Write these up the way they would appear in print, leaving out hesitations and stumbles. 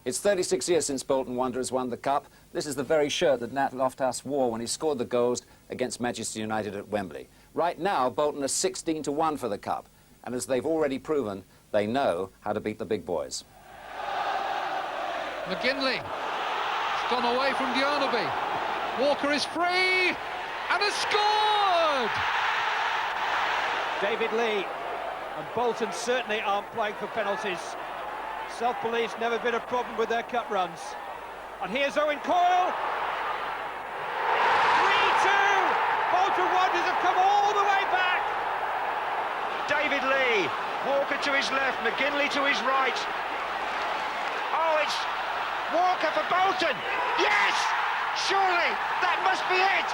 It's 36 years since Bolton Wanderers won the Cup. This is the very shirt that Nat Loftus wore when he scored the goals against Manchester United at Wembley. Right now, Bolton are 16-1 for the Cup, and as they've already proven, they know how to beat the big boys. McGinley, it's gone away from Diarnaby. Walker is free, and has scored! David Lee, and Bolton certainly aren't playing for penalties. Self-belief's never been a problem with their cup runs. And here's Owen Coyle. 3-2! Bolton Wanderers have come all the way back. David Lee, Walker to his left, McGinley to his right. Oh, it's Walker for Bolton. Yes! Surely, that must be it!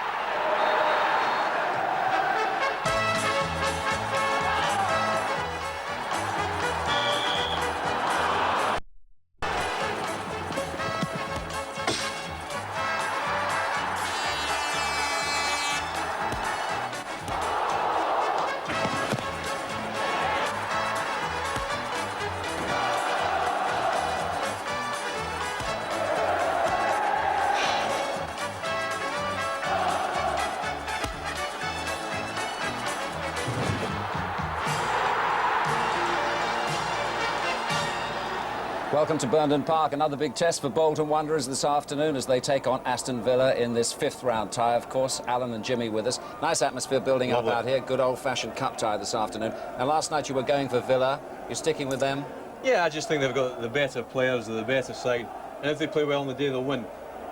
Welcome to Burnden Park, another big test for Bolton Wanderers this afternoon as they take on Aston Villa in this fifth round tie. Of course, Alan and Jimmy with us. Nice atmosphere building up out here. Good old-fashioned cup tie this afternoon. Now, last night you were going for Villa. You're sticking with them? Yeah, I just think they've got the better players, the better side, and if they play well on the day, they'll win.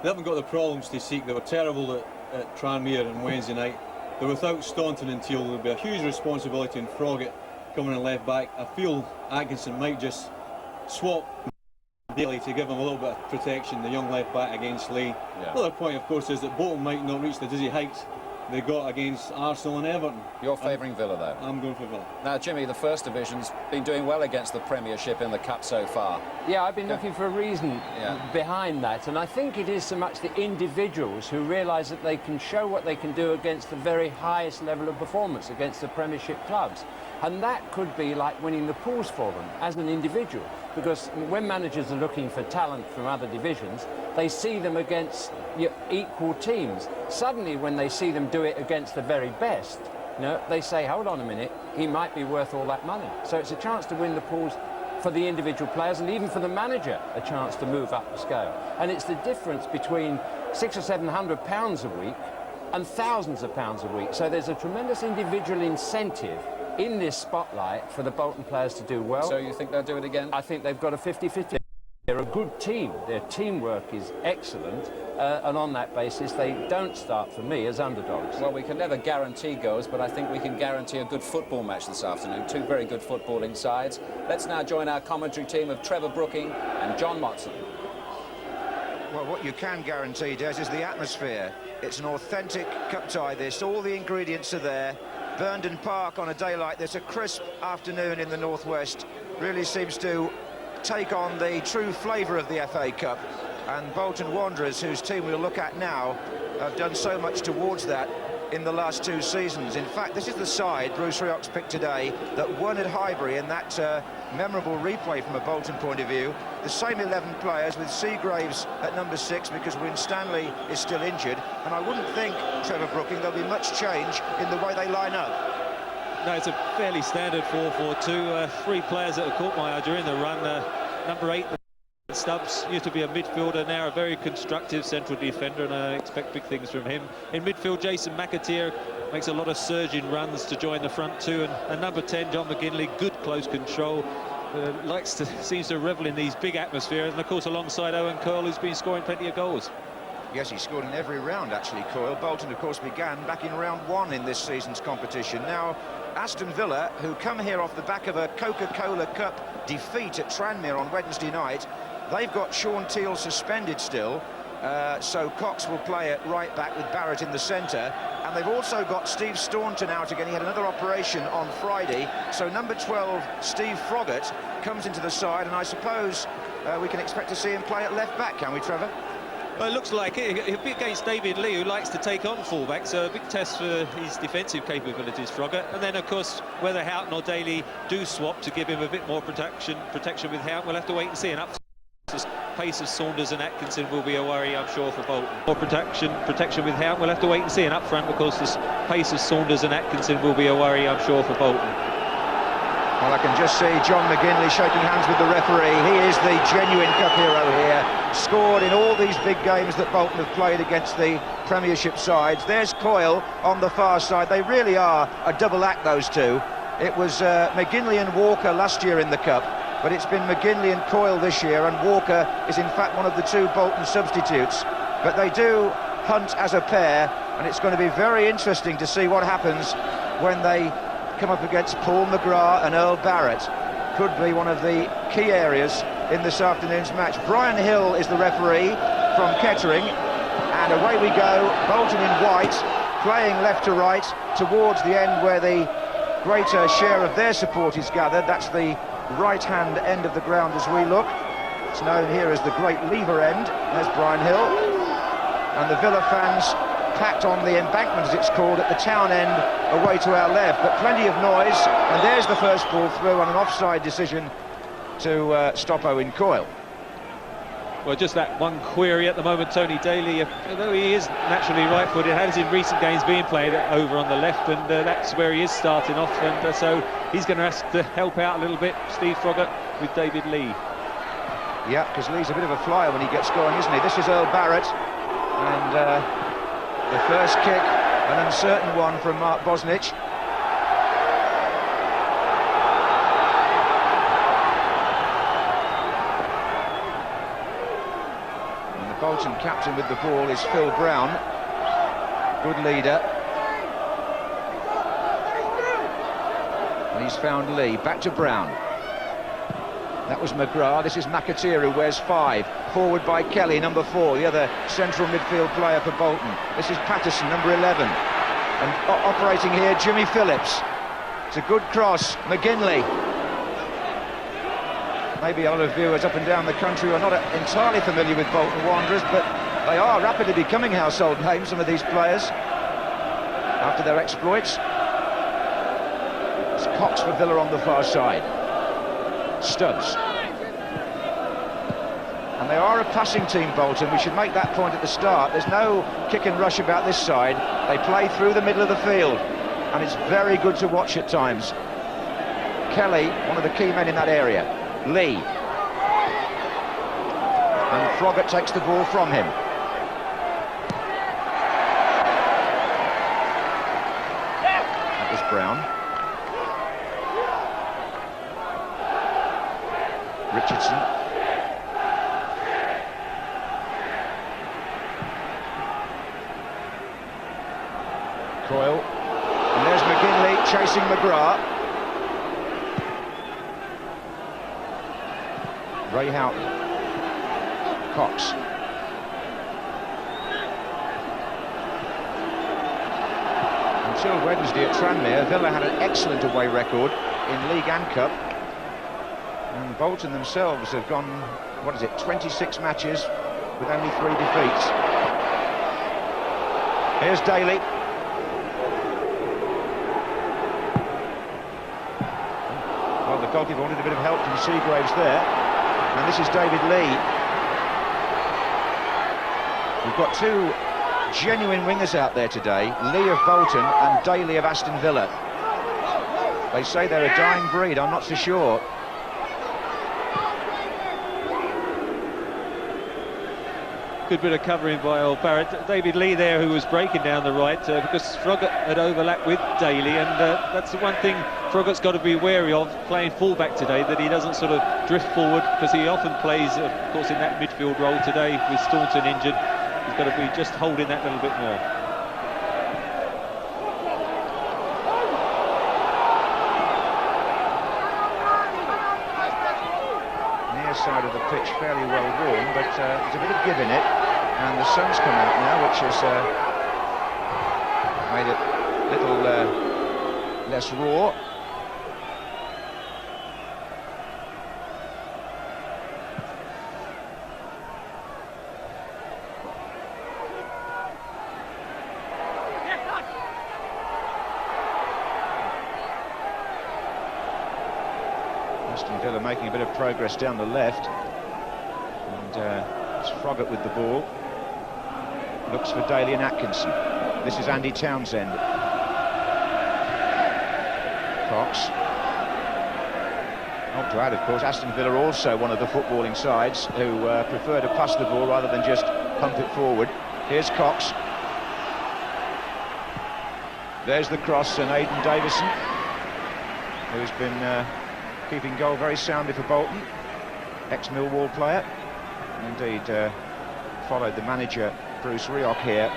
They haven't got the problems to seek. They were terrible at Tranmere on Wednesday night. They're without Staunton and Teal. There'll be a huge responsibility in Froggatt coming in left back. I feel Atkinson might just swap Daly to give him a little bit of protection, the young left back against Lee. Yeah. Another point, of course, is that Bolton might not reach the dizzy heights they got against Arsenal and Everton. You're favouring Villa, though? I'm going for Villa. Now, Jimmy, the First Division's been doing well against the Premiership in the Cup so far. Yeah, I've been looking for a reason behind that, and I think it is so much the individuals who realise that they can show what they can do against the very highest level of performance, against the Premiership clubs. And that could be like winning the pools for them as an individual, because when managers are looking for talent from other divisions, they see them against equal teams. Suddenly, when they see them do it against the very best, they say, hold on a minute, he might be worth all that money. So it's a chance to win the pools for the individual players, and even for the manager, a chance to move up the scale. And it's the difference between £600 or £700 a week and thousands of pounds a week. So there's a tremendous individual incentive in this spotlight for the Bolton players to do well. So you think they'll do it again? I think they've got a 50-50. They're a good team. Their teamwork is excellent. And on that basis, they don't start, for me, as underdogs. Well, we can never guarantee goals, but I think we can guarantee a good football match this afternoon. Two very good footballing sides. Let's now join our commentary team of Trevor Brooking and John Motson. Well, what you can guarantee, Des, is the atmosphere. It's an authentic cup tie, this. All the ingredients are there. Burnden Park on a day like this, a crisp afternoon in the northwest, really seems to take on the true flavour of the FA Cup. And Bolton Wanderers, whose team we'll look at now, have done so much towards that in the last two seasons. In fact, this is the side Bruce Rioch's picked today that won at Highbury in that memorable replay from a Bolton point of view. The same 11 players with Seagraves at number 6 because Winstanley is still injured. And I wouldn't think, Trevor Brooking, there'll be much change in the way they line up. No, it's a fairly standard 4-4-2. Three players that have caught my eye during the run. Number 8, Stubbs, used to be a midfielder, now a very constructive central defender, and I expect big things from him. In midfield, Jason McAteer makes a lot of surging runs to join the front two, and number 10, John McGinley, good close control, seems to revel in these big atmospheres, and of course alongside Owen Coyle, who's been scoring plenty of goals. Yes, he scored in every round, actually, Coyle. Bolton, of course, began back in round 1 in this season's competition. Now, Aston Villa, who come here off the back of a Coca-Cola Cup defeat at Tranmere on Wednesday night, they've got Sean Teal suspended still, so Cox will play at right back with Barrett in the centre, and they've also got Steve Staunton out again. He had another operation on Friday, so number 12, Steve Froggatt, comes into the side, and I suppose we can expect to see him play at left back, can we, Trevor? Well, it looks like it. He'll be against David Lee, who likes to take on fullback, so a big test for his defensive capabilities, Froggatt. And then, of course, whether Houghton or Daly do swap to give him a bit more protection with Houghton, we'll have to wait and see. And up pace of Saunders and Atkinson will be a worry, I'm sure, for Bolton. More protection with Houghton. We'll have to wait and see. And up front, of course, the pace of Saunders and Atkinson will be a worry, I'm sure, for Bolton. Well, I can just see John McGinley shaking hands with the referee. He is the genuine cup hero here. Scored in all these big games that Bolton have played against the Premiership sides. There's Coyle on the far side. They really are a double act, those two. It was McGinley and Walker last year in the cup, but it's been McGinley and Coyle this year, and Walker is in fact one of the two Bolton substitutes. But they do hunt as a pair, and it's going to be very interesting to see what happens when they come up against Paul McGrath and Earl Barrett. Could be one of the key areas in this afternoon's match. Brian Hill is the referee from Kettering, and away we go. Bolton in white, playing left to right towards the end where the greater share of their support is gathered. That's the right-hand end of the ground as we look. It's known here as the Great Lever End. There's Brian Hill, and the Villa fans packed on the embankment, as it's called, at the town end away to our left, but plenty of noise, and there's the first ball through on an offside decision to stop Owen Coyle. Well, just that one query at the moment. Tony Daly, although he is naturally right-footed, has in recent games been played over on the left, and that's where he is starting off, and so he's going to have to help out a little bit, Steve Froggatt, with David Lee. Yeah, because Lee's a bit of a flyer when he gets going, isn't he? This is Earl Barrett, and the first kick, an uncertain one from Mark Bosnich. And the Bolton captain with the ball is Phil Brown. Good leader. And he's found Lee. Back to Brown. That was McGrath. This is McAteer, who wears 5. Forward by Kelly, number 4, the other central midfield player for Bolton. This is Patterson, number 11. And operating here, Jimmy Phillips. It's a good cross. McGinley. Maybe a lot of viewers up and down the country are not entirely familiar with Bolton Wanderers, but they are rapidly becoming household names, some of these players, after their exploits. It's Cox for Villa on the far side. Stubbs. And they are a passing team, Bolton. We should make that point at the start. There's no kick and rush about this side. They play through the middle of the field, and it's very good to watch at times. Kelly, one of the key men in that area. Lee. And Froggatt takes the ball from him. That was Brown. Richardson. Coyle. And there's McGinley chasing McGrath. Ray Houghton. Cox. Until Wednesday at Tranmere, Villa had an excellent away record in League and Cup. And Bolton themselves have gone, 26 matches with only 3 defeats. Here's Daly. Well, the goalkeeper wanted a bit of help from Seagraves there. And this is David Lee. We've got 2 genuine wingers out there today, Lee of Bolton and Daly of Aston Villa. They say they're a dying breed, I'm not so sure. Good bit of covering by old Barrett. David Lee there, who was breaking down the right, because Froggatt had overlapped with Daly, and that's the one thing Froggatt's got to be wary of, playing fullback today, that he doesn't sort of drift forward, because he often plays, of course, in that midfield role today, with Staunton injured. He's got to be just holding that little bit more. Side of the pitch fairly well worn, but there's a bit of give in it, and the sun's come out now, which has made it a little less raw. Aston Villa making a bit of progress down the left, and it's Froggatt with the ball. Looks for Daly and Atkinson. This is Andy Townsend. Cox. Not to add, of course, Aston Villa also one of the footballing sides who prefer to pass the ball rather than just pump it forward. Here's Cox. There's the cross, and Aidan Davison, who's been keeping goal very soundly for Bolton, ex-Millwall player. Indeed, followed the manager, Bruce Rioch, here.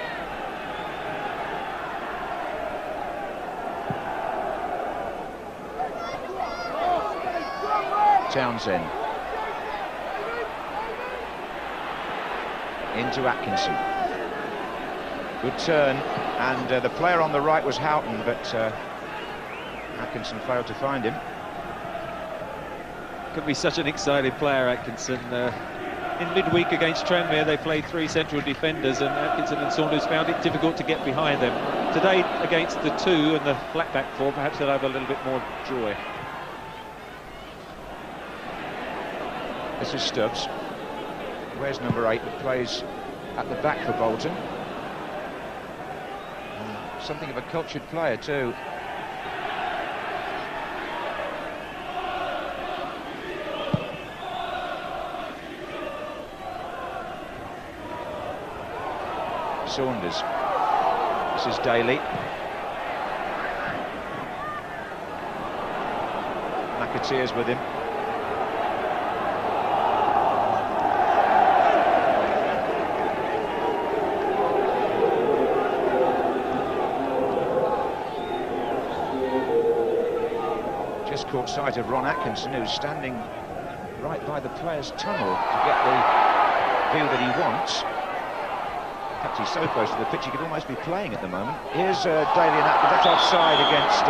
Townsend. Into Atkinson. Good turn, and the player on the right was Houghton, but Atkinson failed to find him. Could be such an exciting player, Atkinson. In midweek against Tranmere, they played 3 central defenders, and Atkinson and Saunders found it difficult to get behind them. Today, against the 2 and the flat back 4, perhaps they'll have a little bit more joy. This is Stubbs. Where's number 8 that plays at the back for Bolton? Something of a cultured player too. Saunders. This is Daly. McAteer's with him. Just caught sight of Ron Atkinson, who's standing right by the players' tunnel to get the view that he wants. In fact, he's so close to the pitch he could almost be playing at the moment. Here's Daly and Atkinson. That's offside against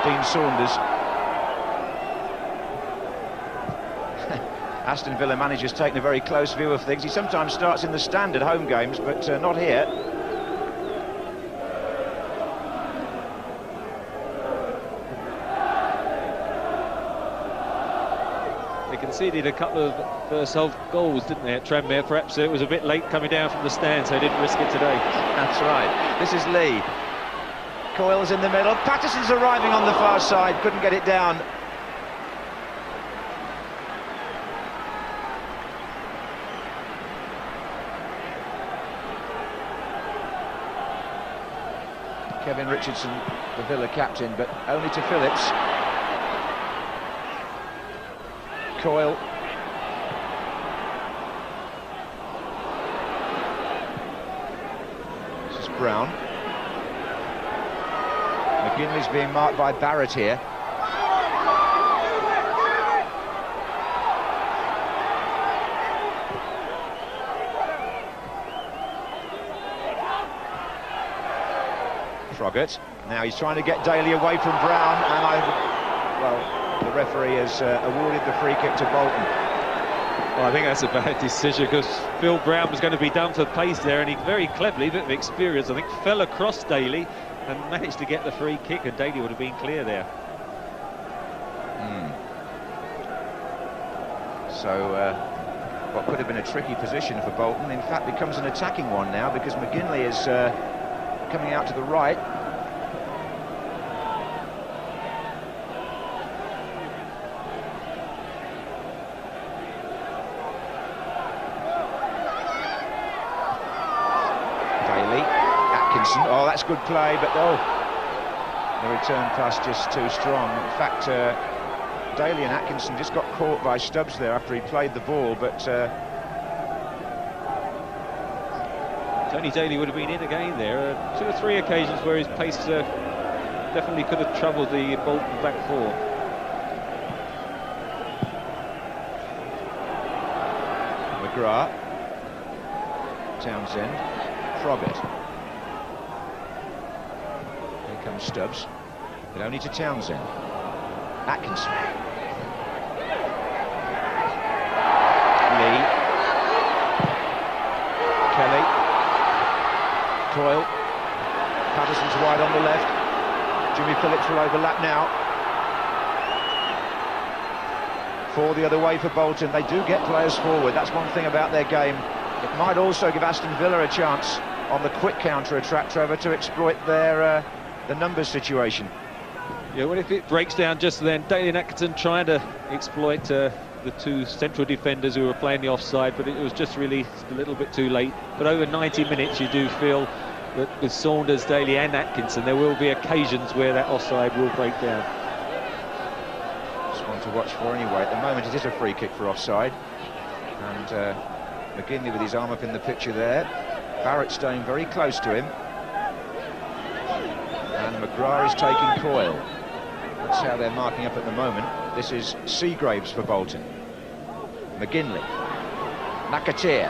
Dean Saunders. Aston Villa manager's taken a very close view of things. He sometimes starts in the stand at home games, but not here. They conceded a couple of first half goals, didn't they, at Tranmere? Perhaps it was a bit late coming down from the stand, so they didn't risk it today. That's right. This is Lee. Coyle's in the middle. Patterson's arriving on the far side. Couldn't get it down. Kevin Richardson, the Villa captain, but only to Phillips. Coyle. This is Brown. McGinley's being marked by Barrett here. Froggatt. Now he's trying to get Daly away from Brown, and the referee has awarded the free kick to Bolton. Well, I think that's a bad decision, because Phil Brown was going to be done for pace there, and he very cleverly, a bit of experience, I think, fell across Daly and managed to get the free kick, and Daly would have been clear there. So what could have been a tricky position for Bolton, in fact, becomes an attacking one now, because McGinley is coming out to the right. Oh, that's good play, but the return pass just too strong. In fact, Daly and Atkinson just got caught by Stubbs there after he played the ball, but Tony Daly would have been in again there. 2 or 3 occasions where his pace definitely could have troubled the Bolton back 4. McGrath, Townsend, Froggatt. Comes Stubbs, but only to Townsend. Atkinson. Lee. Kelly. Coyle. Patterson's wide on the left. Jimmy Phillips will overlap now. Four the other way for Bolton. They do get players forward. That's one thing about their game. It might also give Aston Villa a chance on the quick counter-attack, Trevor, to exploit their the numbers situation. Yeah, well, if it breaks down just then, Dalian Atkinson trying to exploit the two central defenders who were playing the offside, but it was just released a little bit too late. But over 90 minutes, you do feel that with Saunders, Daly and Atkinson, there will be occasions where that offside will break down. Just one to watch for anyway. At the moment, it is a free kick for offside. And McGinley with his arm up in the picture there. Barrett staying very close to him. And McGrath is taking Coyle. That's how they're marking up at the moment. This is Seagraves for Bolton. McGinley. McAteer.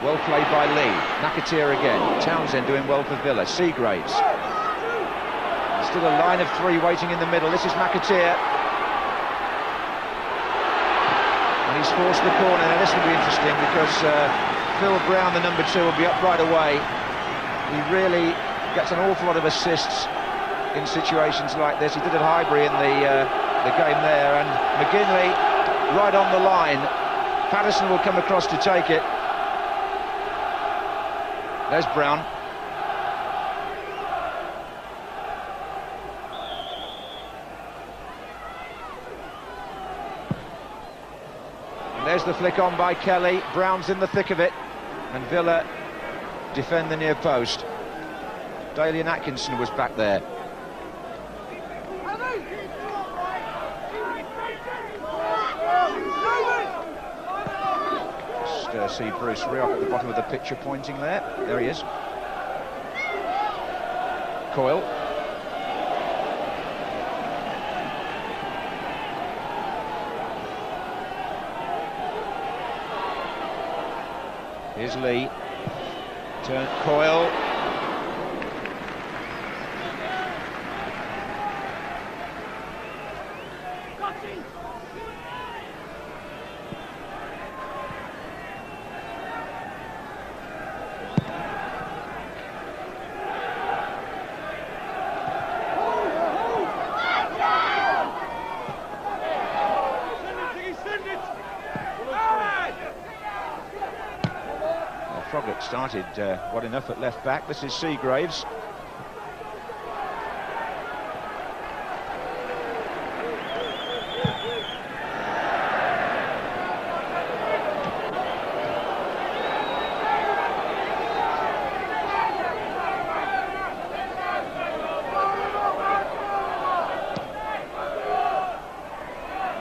Well played by Lee. McAteer again. Townsend doing well for Villa. Seagraves. Still a line of three waiting in the middle. This is McAteer. And he's forced the corner. Now this will be interesting because Phil Brown, the number 2, will be up right away. He really gets an awful lot of assists in situations like this. He did at Highbury in the game there, and McGinley right on the line. Patterson will come across to take it. There's Brown. And there's the flick on by Kelly. Brown's in the thick of it, and Villa defend the near post. Dalian Atkinson was back there. Just see Bruce Rioch at the bottom of the picture pointing there. There he is. Coyle. Here's Lee. Turn Coyle. Froggatt started well enough at left back. This is Seagraves.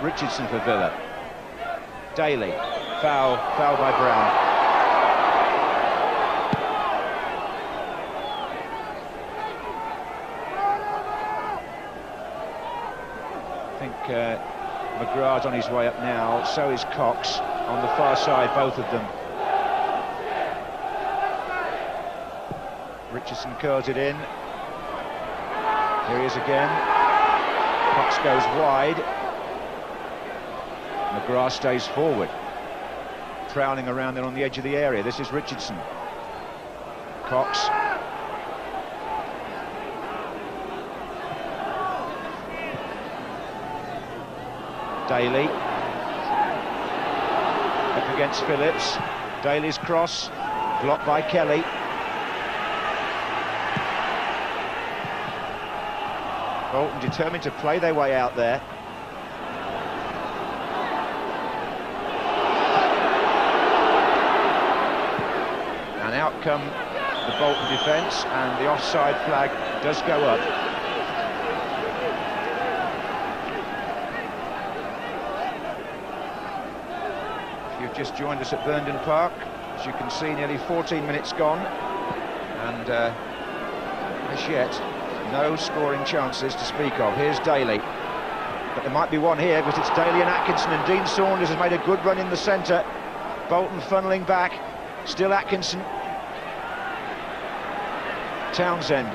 Richardson for Villa. Daly. Foul by Brown. I think McGrath's on his way up now, so is Cox on the far side, both of them. Richardson curls it in. Here he is again. Cox goes wide. McGrath stays forward. Prowling around there on the edge of the area. This is Richardson. Cox. Daly up against Phillips. Daly's cross blocked by Kelly. Bolton determined to play their way out there. And out come the Bolton defence, and the offside flag does go up. Just joined us at Burnden Park. As you can see, nearly 14 minutes gone, and as yet no scoring chances to speak of. Here's Daly, but there might be one here because it's Daly and Atkinson, and Dean Saunders has made a good run in the centre. Bolton funneling back, still Atkinson. Townsend,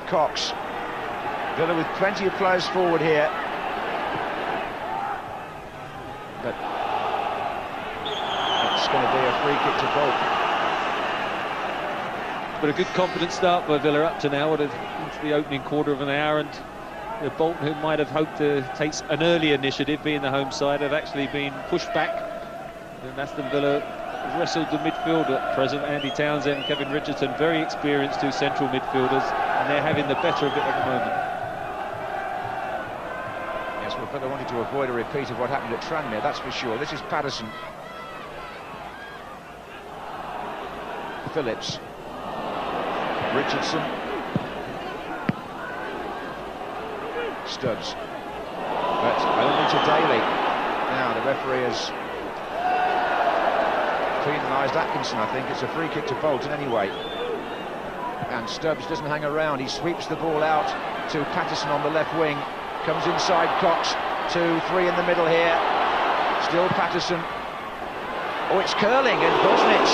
Cox. Villa with plenty of players forward here, but going to be a free kick to Bolton. But a good confident start by Villa up to now, into the opening quarter of an hour, and Bolton, who might have hoped to take an early initiative, being the home side, have actually been pushed back. And Aston Villa wrestled the midfield at present. Andy Townsend and Kevin Richardson, very experienced two central midfielders, and they're having the better of it at the moment. Yes, well, Villa wanted to avoid a repeat of what happened at Tranmere, that's for sure. This is Patterson. Phillips. Richardson. Stubbs. But only to Daly. Now the referee has penalised Atkinson, I think. It's a free kick to Bolton anyway. And Stubbs doesn't hang around. He sweeps the ball out to Patterson on the left wing. Comes inside Cox. 2-3 in the middle here. Still Patterson. Oh, it's curling, and Bosnich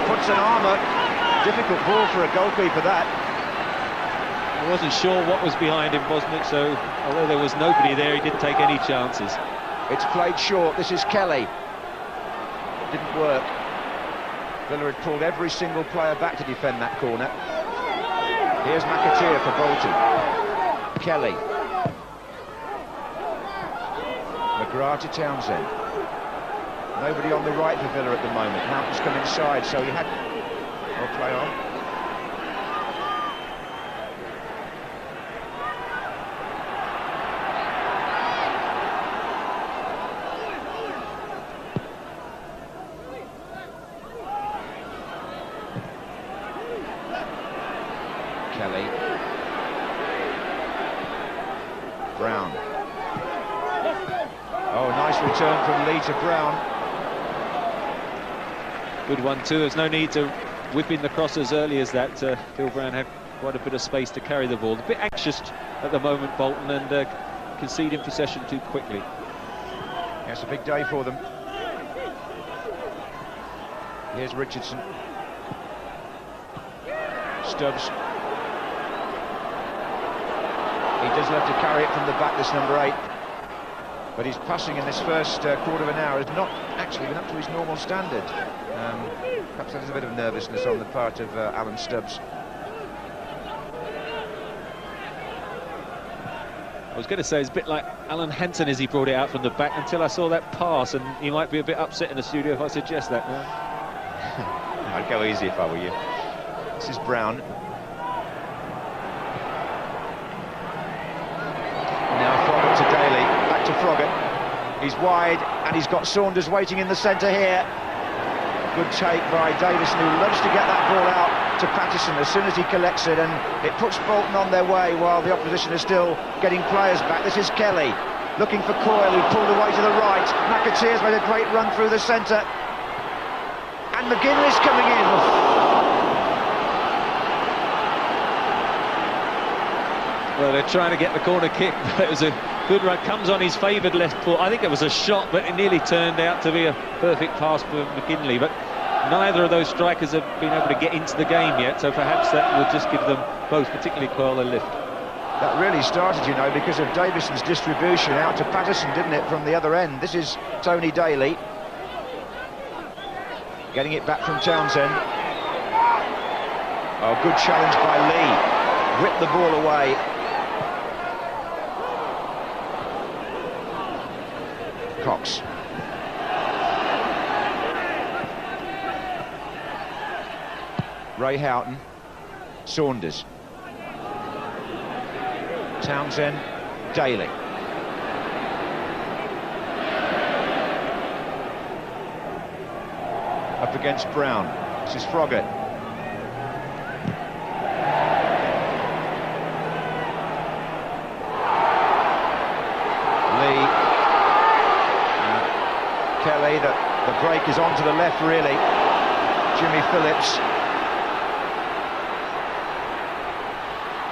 puts an arm up. Difficult ball for a goalkeeper, that. I wasn't sure what was behind him, Bosnich, so although there was nobody there, he didn't take any chances. It's played short. This is Kelly. It didn't work. Villa had pulled every single player back to defend that corner. Here's McAteer for Bolton. Kelly. McGrath to Townsend. Nobody on the right for Villa at the moment. Mountain's come inside, so he had... Oh, play on. Kelly. Brown. Oh, nice return from Lee to Brown. Good one too. There's no need to whip in the cross as early as that. Phil Brown had quite a bit of space to carry the ball. A bit anxious at the moment, Bolton, and conceding possession too quickly. Yeah, it's a big day for them. Here's Richardson. Stubbs. He does have to carry it from the back, this number 8. But his passing in this first quarter of an hour has not actually been up to his normal standard. Perhaps there's a bit of nervousness on the part of Alan Stubbs. I was going to say it's a bit like Alan Hansen as he brought it out from the back, until I saw that pass, and he might be a bit upset in the studio if I suggest that now. I'd go easy if I were you. This is Brown. Now Froggatt to Daly, back to Froggatt. He's wide, and he's got Saunders waiting in the centre here. Good take by Davison, who loves to get that ball out to Patterson as soon as he collects it, and it puts Bolton on their way while the opposition is still getting players back. This is Kelly, looking for Coyle, who pulled away to the right. McAteer's made a great run through the centre. And McGinley's coming in. Well, they're trying to get the corner kick, but it was a good run. Comes on his favoured left foot. I think it was a shot, but it nearly turned out to be a perfect pass for McGinley. But neither of those strikers have been able to get into the game yet, so perhaps that will just give them both, particularly Coyle, a lift. That really started, you know, because of Davison's distribution out to Patterson, didn't it, from the other end. This is Tony Daly. Getting it back from Townsend. Oh, good challenge by Lee. Whipped the ball away. Cox. Ray Houghton. Saunders. Townsend. Daly. Up against Brown. This is Froggatt. Lee. Kelly, the break is on to the left, really. Jimmy Phillips.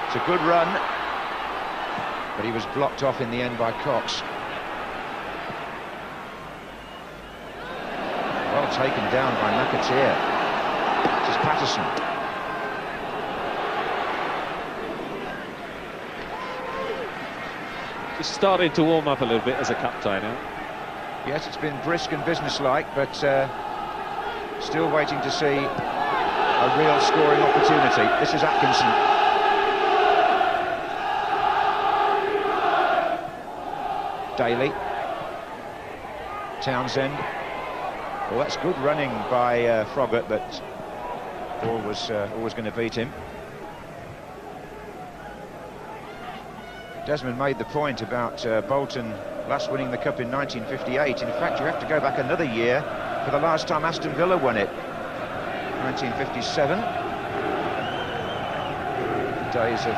It's a good run, but he was blocked off in the end by Cox. Well taken down by McAteer. This is Patterson. Just starting to warm up a little bit as a cup tie now. Yes, it's been brisk and businesslike, but still waiting to see a real scoring opportunity. This is Atkinson. Daly. Townsend. Well, that's good running by Froggatt, but ball was always going to beat him. Desmond made the point about Bolton last winning the Cup in 1958. In fact, you have to go back another year for the last time Aston Villa won it. 1957. The days of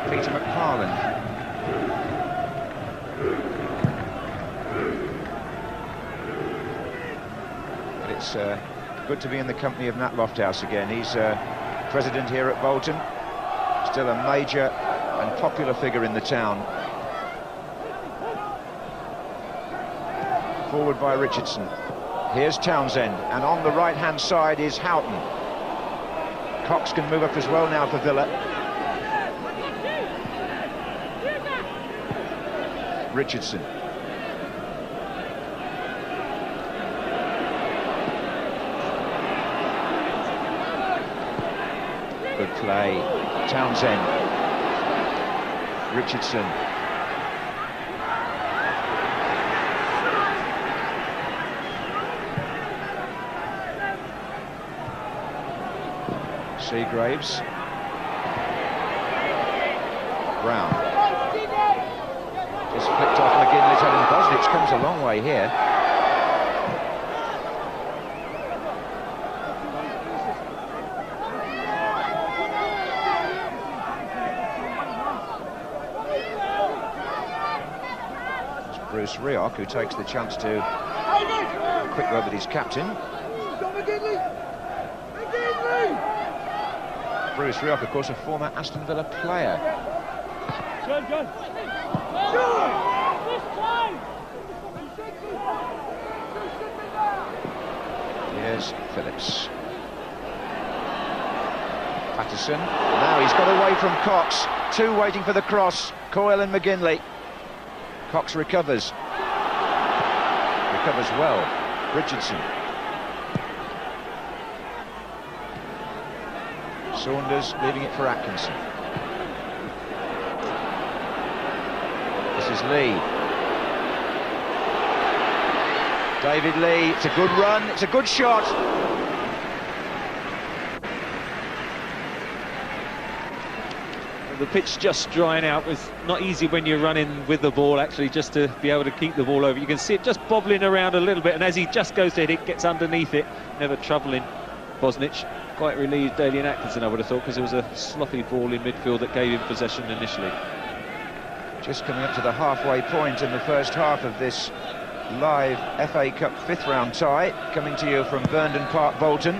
Peter McFarlane. But it's good to be in the company of Nat Lofthouse again. He's president here at Bolton. Still a major and popular figure in the town. Forward by Richardson. Here's Townsend, and on the right-hand side is Houghton. Cox can move up as well now for Villa. Richardson. Good play. Townsend. Richardson. Seagraves. Brown. Just flicked off McGinley's head, and Bosnich comes a long way here. It's Bruce Rioch who takes the chance to quick rub at his captain. Bruce Rioch, of course, a former Aston Villa player. Here's Phillips. Patterson. Now he's got away from Cox. Two waiting for the cross. Coyle and McGinley. Cox recovers. Recovers well. Richardson. Saunders leaving it for Atkinson. This is Lee. David Lee, it's a good run, it's a good shot. The pitch just drying out. It's not easy when you're running with the ball, actually, just to be able to keep the ball over. You can see it just bobbling around a little bit, and as he just goes to hit it, gets underneath it, never troubling Bosnich. Quite relieved Daly and Atkinson, I would have thought, because it was a sloppy ball in midfield that gave him possession initially. Just coming up to the halfway point in the first half of this live FA Cup fifth round tie, coming to you from Burnden Park, Bolton.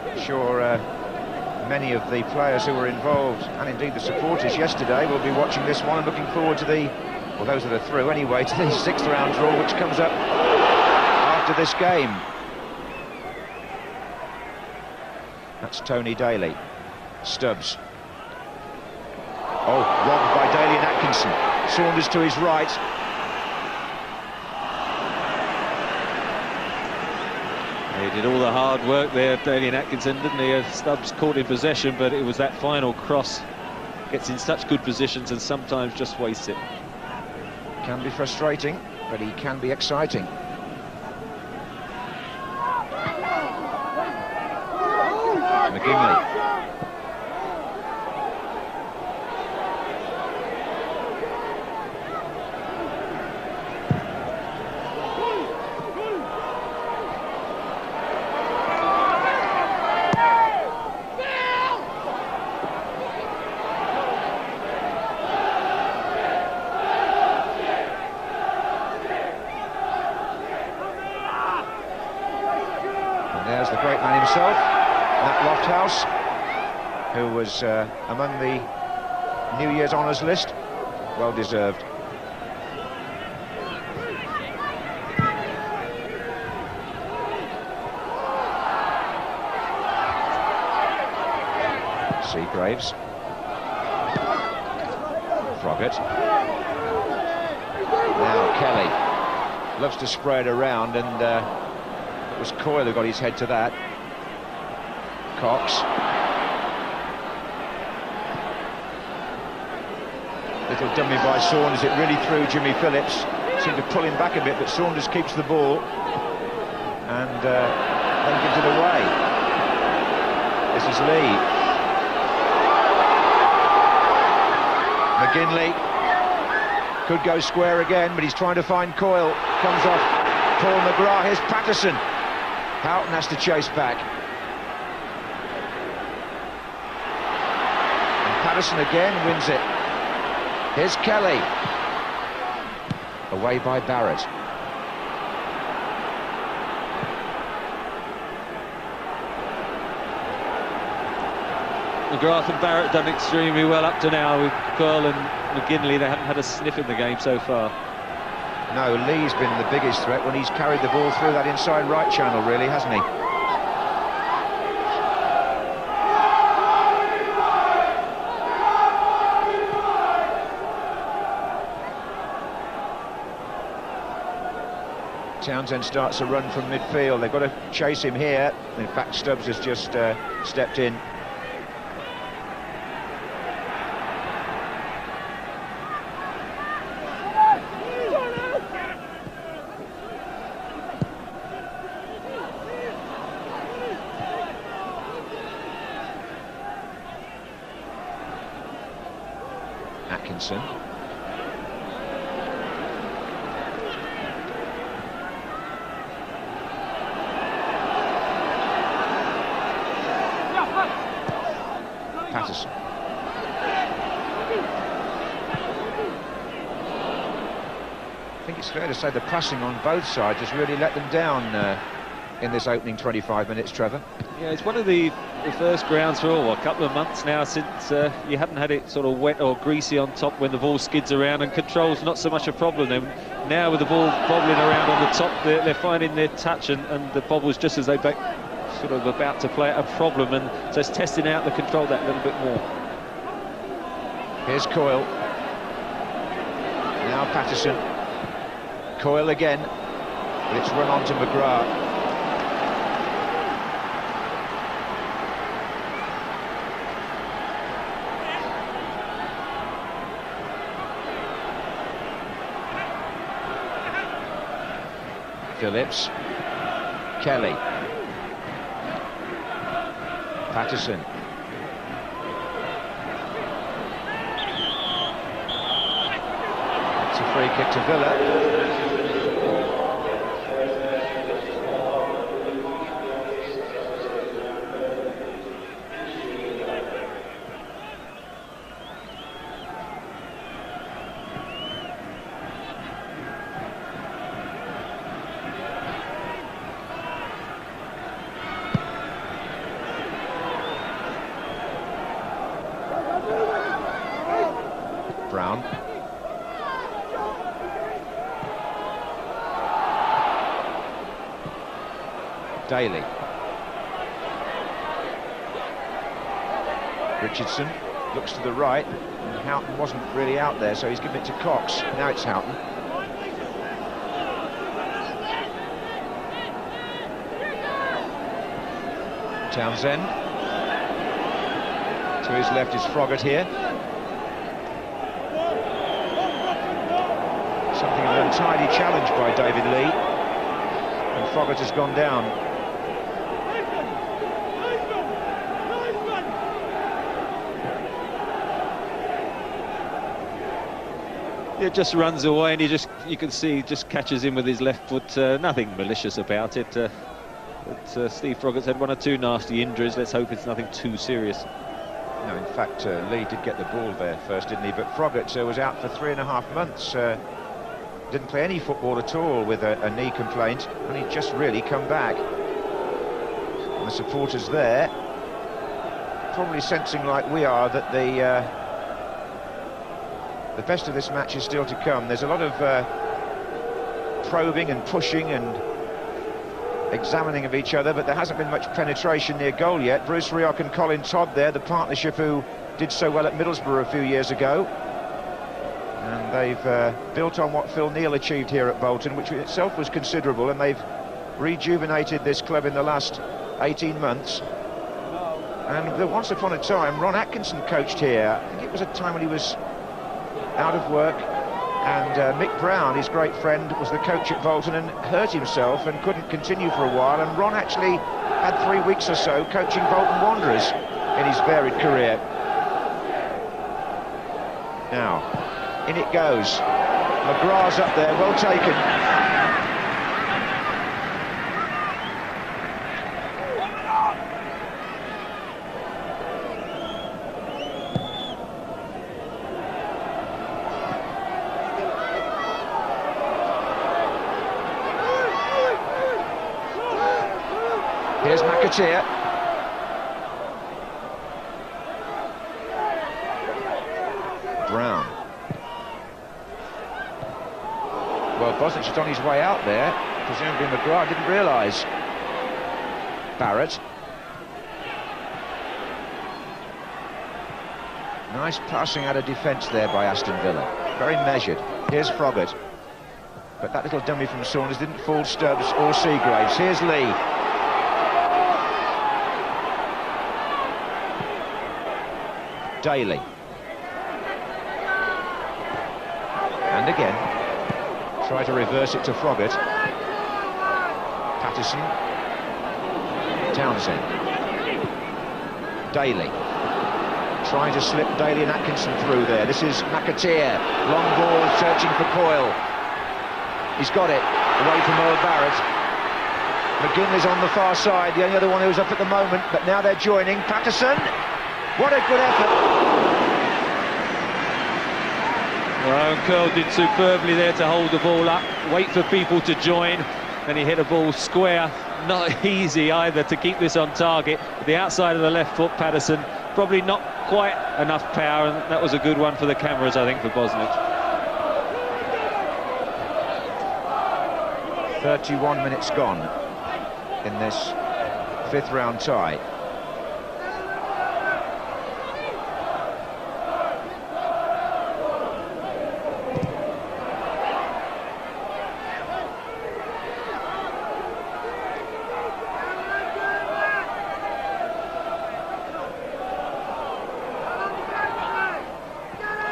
I'm sure many of the players who were involved, and indeed the supporters yesterday, will be watching this one and looking forward to the, well, those that are through anyway, to the sixth round draw, which comes up after this game. That's Tony Daly. Stubbs. Oh, robbed by Daly and Atkinson. Saunders to his right. He did all the hard work there, Daly and Atkinson, didn't he? Stubbs caught in possession, but it was that final cross. Gets in such good positions and sometimes just wastes it. Can be frustrating, but he can be exciting. McGinley. And there's the great man himself, Nat Lofthouse, who was among the New Year's honours list. Well deserved. Seagraves. Froggatt. Now Kelly loves to spray it around, and it was Coyle who got his head to that. Cox. Little dummy by Saunders, it really threw Jimmy Phillips. Seemed to pull him back a bit, but Saunders keeps the ball and then gives it away. This is Lee. McGinley could go square again, but he's trying to find Coyle. Comes off Paul McGrath. Here's Patterson. Houghton has to chase back. And Patterson again wins it. Here's Kelly. Away by Barrett. McGrath and Barrett done extremely well up to now. With Coyle and McGinley, they haven't had a sniff in the game so far. No, Lee's been the biggest threat when he's carried the ball through that inside right channel, really, hasn't he? Townsend starts a run from midfield. They've got to chase him here. In fact, Stubbs has just stepped in. Atkinson. Patterson. I think it's fair to say the passing on both sides has really let them down in this opening 25 minutes, Trevor. Yeah, it's one of the first grounds for a couple of months now since you haven't had it sort of wet or greasy on top when the ball skids around, and control's not so much a problem. Now with the ball bobbling around on the top, they're finding their touch and the bobbles just as they sort of about to play a problem, and so it's testing out the control that little bit more. Here's Coyle. Now Patterson. Coyle again. But it's run on to McGrath. Phillips. Kelly. Patterson. It's a free kick to Villa. Brown. Daly. Richardson looks to the right, and Houghton wasn't really out there, so he's given it to Cox. Now it's Houghton. Townsend. To his left is Froggatt here. Something of an untidy challenge by David Lee, and Froggatt has gone down. It just runs away, and you can see he just catches him with his left foot. Nothing malicious about it. But Steve Froggatt's had one or two nasty injuries. Let's hope it's nothing too serious. No, in fact, Lee did get the ball there first, didn't he? But Froggatt was out for 3.5 months. Didn't play any football at all with a knee complaint, and he'd just really come back. And the supporters there probably sensing, like we are, that the best of this match is still to come. There's a lot of probing and pushing and examining of each other, but there hasn't been much penetration near goal yet. Bruce Rioch and Colin Todd there, the partnership who did so well at Middlesbrough a few years ago. And they've built on what Phil Neal achieved here at Bolton, which in itself was considerable, and they've rejuvenated this club in the last 18 months. And once upon a time, Ron Atkinson coached here. I think it was a time when he was out of work, and Mick Brown, his great friend, was the coach at Bolton and hurt himself and couldn't continue for a while, and Ron actually had 3 weeks or so coaching Bolton Wanderers in his varied career. Now, in it goes. McGrath's up there, well taken. Here's McAteer. Brown. Well, Bosnic's just on his way out there. Presumably McGrath didn't realise. Barrett. Nice passing out of defence there by Aston Villa. Very measured. Here's Froggatt. But that little dummy from Saunders didn't fool Stubbs or Seagraves. Here's Lee. Daly. And again. Try to reverse it to Froggatt. Patterson. Townsend. Daly. Trying to slip Daly and Atkinson through there. This is McAteer. Long ball, searching for Coyle. He's got it. Away from Earl Barrett. McGinley's on the far side, the only other one who's up at the moment, but now they're joining. Patterson. What a good effort. Well, Curl did superbly there to hold the ball up, wait for people to join, and he hit a ball square. Not easy either to keep this on target. The outside of the left foot, Patterson, probably not quite enough power, and that was a good one for the cameras, I think, for Bosnich. 31 minutes gone in this fifth round tie.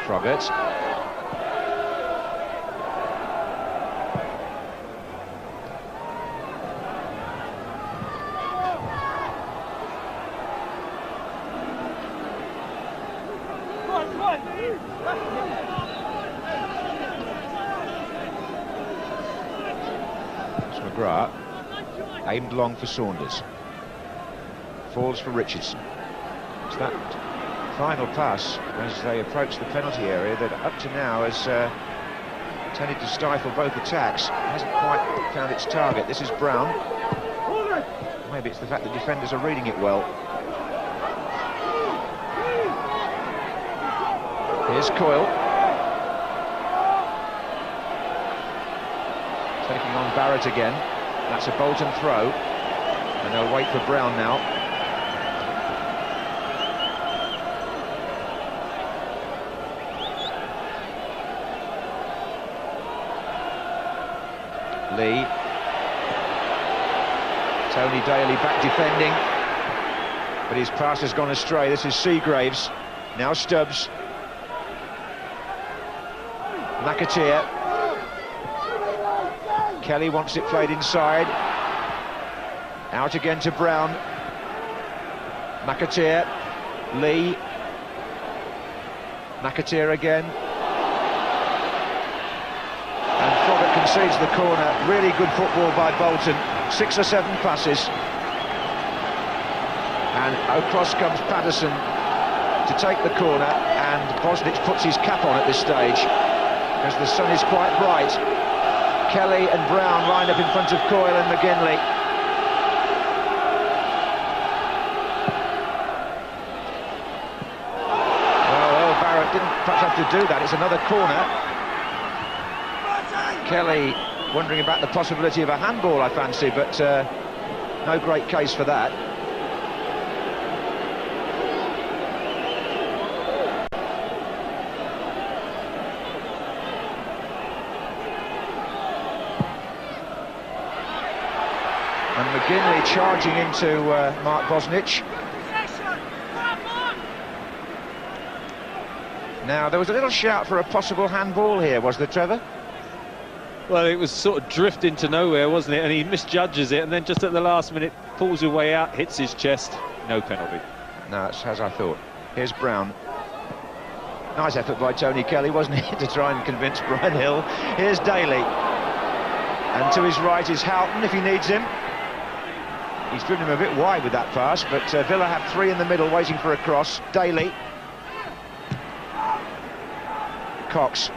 Froggatt. McGrath aimed long for Saunders. Falls for Richardson. It's that final pass as they approach the penalty area that up to now has tended to stifle both attacks. Hasn't quite found its target. This is Brown. Maybe it's the fact that defenders are reading it well. Here's Coyle. Taking on Barrett again. That's a Bolton throw. And they'll wait for Brown now. Lee. Tony Daly back defending. But his pass has gone astray. This is Seagraves. Now Stubbs. McAteer. Kelly wants it played inside. Out again to Brown. McAteer. Lee. McAteer again. And Froggatt concedes the corner. Really good football by Bolton. 6 or 7 passes. And across comes Patterson to take the corner, and Bosnich puts his cap on at this stage because the sun is quite bright. Kelly and Brown lined up in front of Coyle and McGinley. Well, Earl Barrett didn't perhaps have to do that. It's another corner. Kelly wondering about the possibility of a handball, I fancy, but no great case for that. And McGinley charging into Mark Bosnich. Now, there was a little shout for a possible handball here, was there, Trevor? Well, it was sort of drifting to nowhere, wasn't it? And he misjudges it, and then just at the last minute pulls his way out, hits his chest. No penalty. No, it's as I thought. Here's Brown. Nice effort by Tony Kelly, wasn't it, to try and convince Brian Hill. Here's Daly. And to his right is Houghton, if he needs him. He's driven him a bit wide with that pass, but Villa have three in the middle waiting for a cross. Daly. Cox.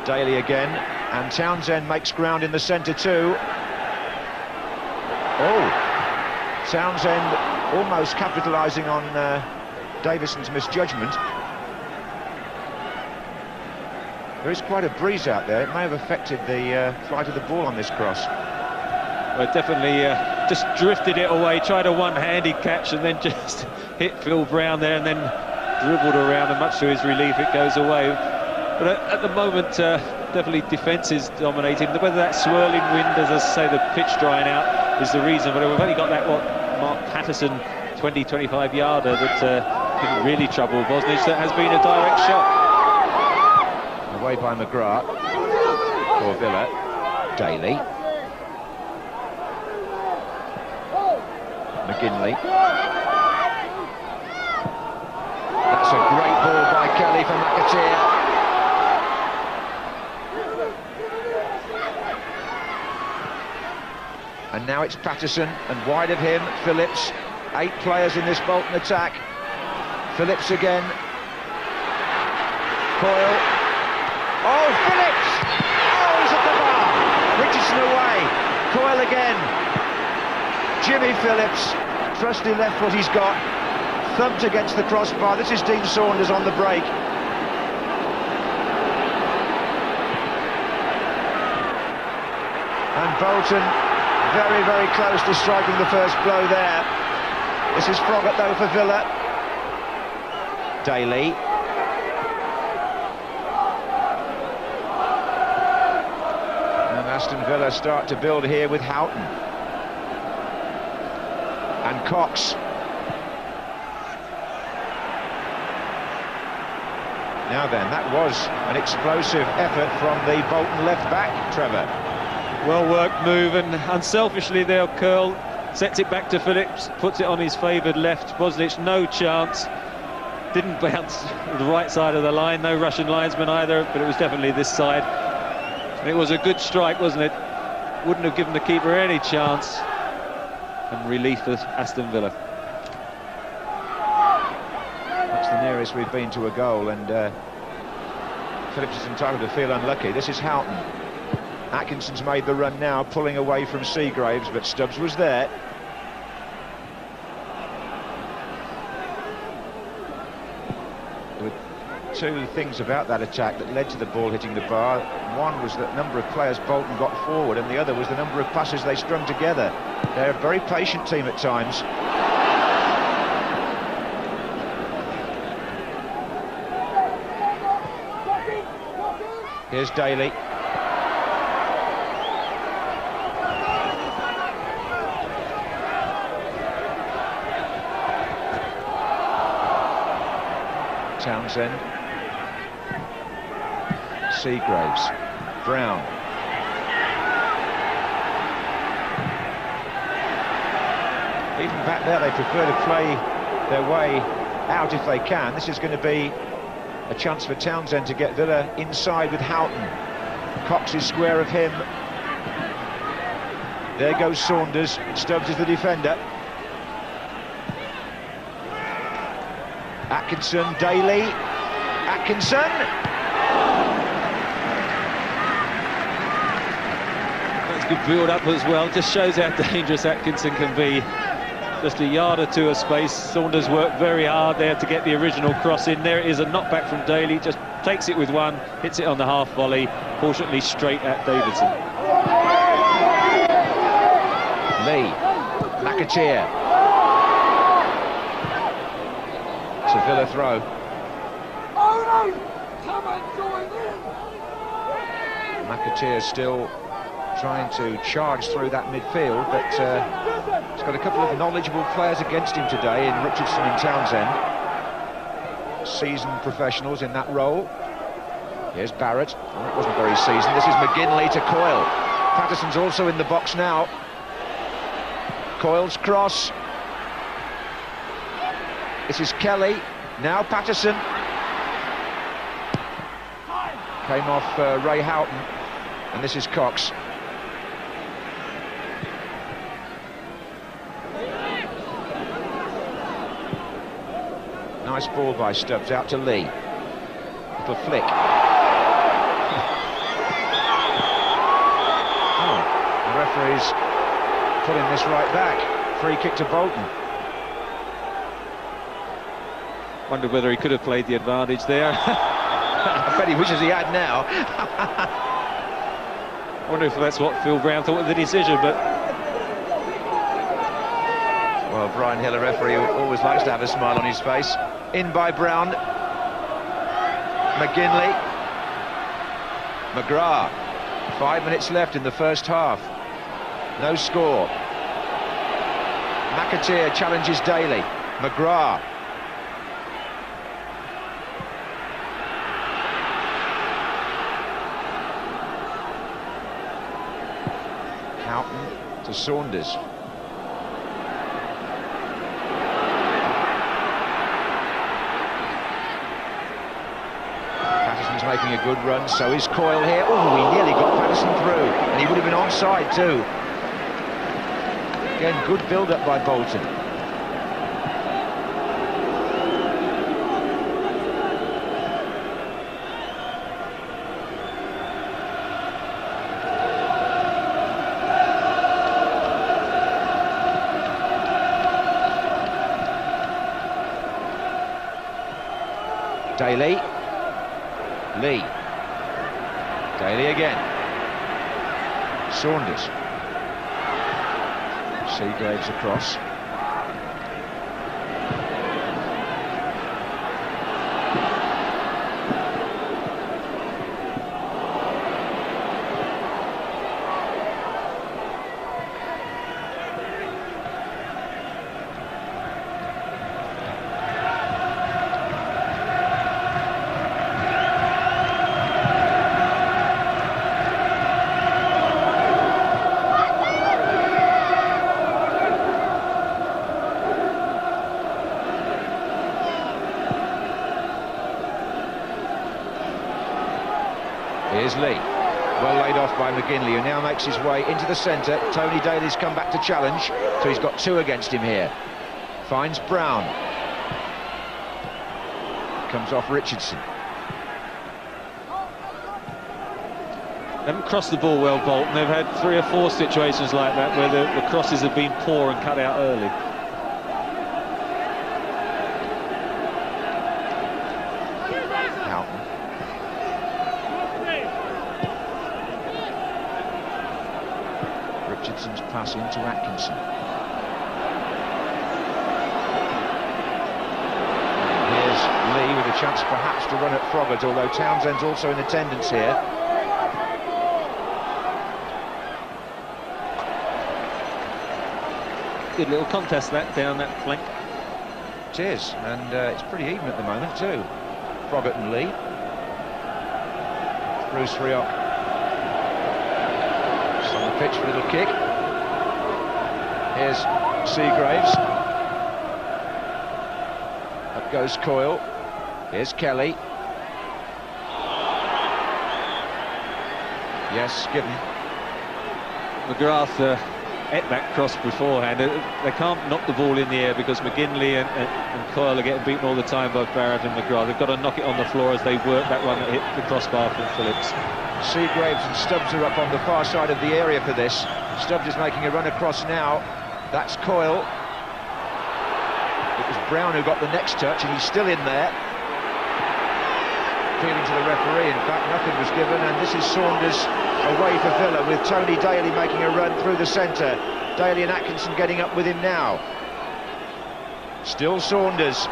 Daly again, and Townsend makes ground in the centre too. Oh, Townsend almost capitalising on Davison's misjudgment. There is quite a breeze out there. It may have affected the flight of the ball on this cross. Well, definitely just drifted it away, tried a one-handed catch and then just hit Phil Brown there and then dribbled around, and much to his relief it goes away. But at the moment, definitely defence is dominating. Whether that swirling wind, as I say, the pitch drying out is the reason, but we've only got that, Mark Patterson 20-25 yarder that didn't really trouble Bosnich. That has been a direct shot. Away by McGrath for Villa. Daly. McGinley. That's a great ball by Kelly for McAteer. And now it's Patterson, and wide of him, Phillips. 8 players in this Bolton attack. Phillips again. Coyle. Oh, Phillips! Oh, he's at the bar. Richardson away. Coyle again. Jimmy Phillips, trusty left foot he's got. Thumped against the crossbar. This is Dean Saunders on the break. And Bolton very, very close to striking the first blow there. This is Froggatt though for Villa. Daly. And Aston Villa start to build here with Houghton. And Cox. Now then, that was an explosive effort from the Bolton left back, Trevor. Well worked move, and unselfishly there, Curl sets it back to Phillips, puts it on his favoured left. Bosnich no chance, didn't bounce the right side of the line, no Russian linesman either, but it was definitely this side. And it was a good strike, wasn't it? Wouldn't have given the keeper any chance. And relief for Aston Villa. That's the nearest we've been to a goal, and Phillips is entitled to feel unlucky. This is Houghton. Atkinson's made the run now, pulling away from Seagraves, but Stubbs was there. There were two things about that attack that led to the ball hitting the bar. One was the number of players Bolton got forward, and the other was the number of passes they strung together. They're a very patient team at times. Here's Daly. Townsend. Seagraves. Brown. Even back there, they prefer to play their way out if they can. This is going to be a chance for Townsend to get Villa inside with Houghton. Cox is square of him. There goes Saunders. Stubbs is the defender. Atkinson, Daly. Atkinson. That's good build-up as well. Just shows how dangerous Atkinson can be. Just a yard or two of space. Saunders worked very hard there to get the original cross in. There it is, a knockback from Daly. Just takes it with one, hits it on the half volley. Fortunately, straight at Davidson. Lee. McAteer. It's a Villa throw. McAteer still trying to charge through that midfield, but he's got a couple of knowledgeable players against him today in Richardson and Townsend. seasoned professionals in that role. Here's Barrett. Oh, that wasn't very seasoned. This is McGinley to Coyle. Patterson's also in the box now. Coyle's cross. This is Kelly. Now Patterson. Came off Ray Houghton. And this is Cox. Nice ball by Stubbs, out to Lee. Little flick. Oh, the referee's putting this right back. Free kick to Bolton. Wondered whether he could have played the advantage there. I bet he wishes he had now. I wonder if that's what Phil Brown thought of the decision, but... Well, Brian Hill, a referee, always likes to have a smile on his face. In by Brown. McGinley. McGrath. 5 minutes left in the first half. No score. McAteer challenges Daly. McGrath. Houghton to Saunders. Patterson's making a good run, so is Coyle here. Oh, he nearly got Patterson through, and he would have been onside too. Again, good build-up by Bolton. Daly. Lee. Daly again. Saunders. Seagraves across. Here's Lee. Well laid off by McGinley, who now makes his way into the centre. Tony Daly's come back to challenge, so he's got two against him here. Finds Brown. Comes off Richardson. They haven't crossed the ball well, Bolton. They've had 3 or 4 situations like that where the crosses have been poor and cut out early. Houghton. Richardson's pass into Atkinson. And here's Lee with a chance perhaps to run at Froggatt, although Townsend's also in attendance here. Good little contest that down that flank. It is, and it's pretty even at the moment too. Froggatt and Lee. Bruce Rioch on the pitch for a little kick. Here's Seagraves. Up goes Coyle. Here's Kelly. Yes, given. McGrath at that cross beforehand. They can't knock the ball in the air because McGinley and Coyle are getting beaten all the time by Barrett and McGrath. They've got to knock it on the floor as they work that one that hit the crossbar from Phillips. Seagraves and Stubbs are up on the far side of the area for this. Stubbs is making a run across now. That's Coyle. It was Brown who got the next touch, and he's still in there. Appealing to the referee. In fact, nothing was given, and this is Saunders away for Villa, with Tony Daly making a run through the centre. Daly and Atkinson getting up with him now. Still Saunders.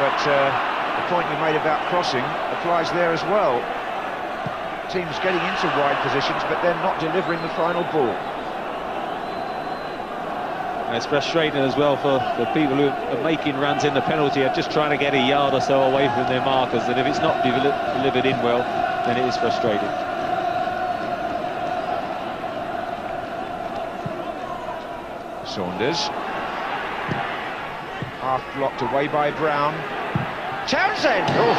But the point you made about crossing applies there as well. Teams getting into wide positions, but then not delivering the final ball. And it's frustrating as well for the people who are making runs in the penalty are just trying to get a yard or so away from their markers, and if it's not delivered in well, then it is frustrating. Saunders. Half blocked away by Brown. Townsend! Oh.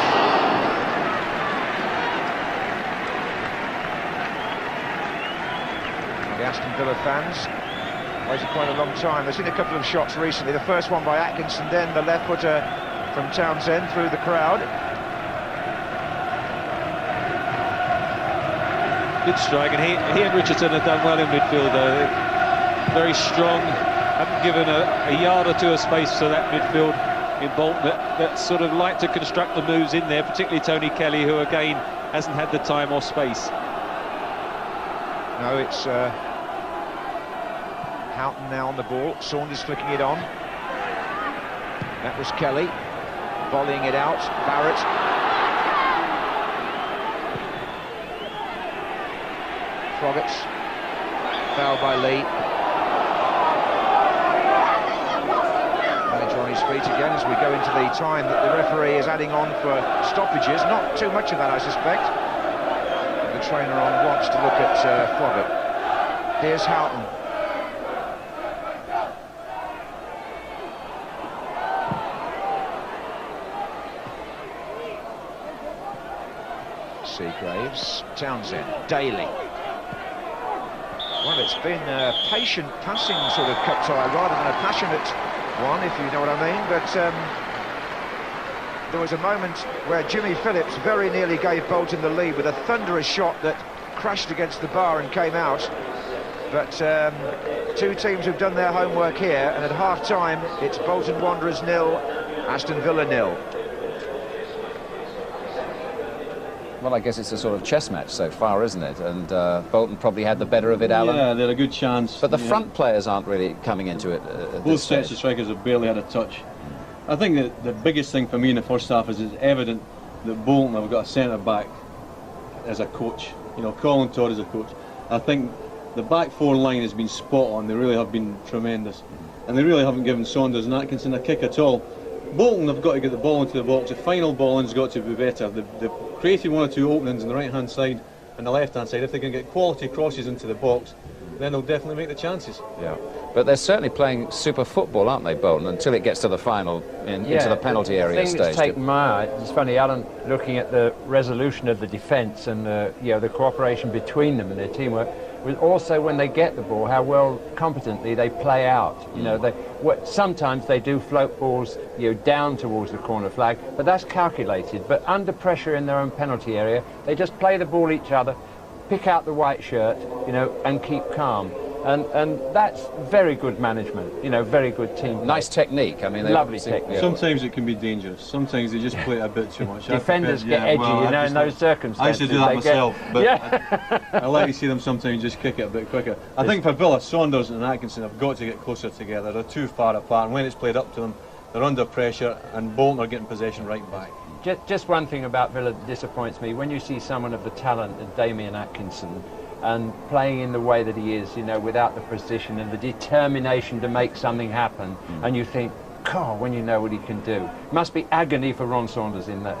The Aston Villa fans waited quite a long time. They've seen a couple of shots recently. The first one by Atkinson, then the left footer from Townsend through the crowd. Good strike, and he and Richardson have done well in midfield though. Very strong, haven't given a yard or two of space to that midfield in Bolton that sort of like to construct the moves in there, particularly Tony Kelly, who again hasn't had the time or space. No, it's Houghton now on the ball. Saunders flicking it on. That was Kelly volleying it out. Barrett. Froggatt. Foul by Lee. Manager on his feet again as we go into the time that the referee is adding on for stoppages. Not too much of that, I suspect. The trainer on watch to look at Froggatt. Here's Houghton. Seagraves, Townsend, Daly. Well, it's been a patient passing sort of cup tie rather than a passionate one, if you know what I mean. But there was a moment where Jimmy Phillips very nearly gave Bolton the lead with a thunderous shot that crashed against the bar and came out. But two teams have done their homework here, and at half-time it's Bolton Wanderers 0, Aston Villa 0. Well, I guess it's a sort of chess match so far, isn't it? And Bolton probably had the better of it, Alan. Yeah, they had a good chance. But the front players aren't really coming into it at Both this sets stage. of strikers have barely had a touch. I think that the biggest thing for me in the first half is it's evident that Bolton have got a centre-back as a coach. You know, Colin Todd as a coach. I think the back four line has been spot on. They really have been tremendous. And they really haven't given Saunders and Atkinson a kick at all. Bolton have got to get the ball into the box. The final ball in's got to be better. They've created one or two openings on the right-hand side and the left-hand side. If they can get quality crosses into the box, then they'll definitely make the chances. Yeah, but they're certainly playing super football, aren't they, Bolton, until it gets to the final, into the penalty area the thing stage. that's taken my eye, it's funny, Alan, looking at the resolution of the defence and the cooperation between them and their teamwork, was also when they get the ball, how well competently they play out. You know, sometimes they do float balls, down towards the corner flag, but that's calculated. But under pressure in their own penalty area, they just play the ball each other, pick out the white shirt, and keep calm. And that's very good management, very good team play. Nice technique. I mean, lovely technique. Sometimes it can be dangerous. Sometimes they just play it a bit too much. Defenders get edgy, in those circumstances. I used to do that myself, but yeah. I like to see them sometimes just kick it a bit quicker. I think for Villa, Saunders and Atkinson have got to get closer together. They're too far apart, and when it's played up to them, they're under pressure, and Bolton are getting possession right back. Just one thing about Villa that disappoints me, when you see someone of the talent of Damien Atkinson and playing in the way that he is, without the precision and the determination to make something happen, and you think, God, when you know what he can do. It must be agony for Ron Saunders in that,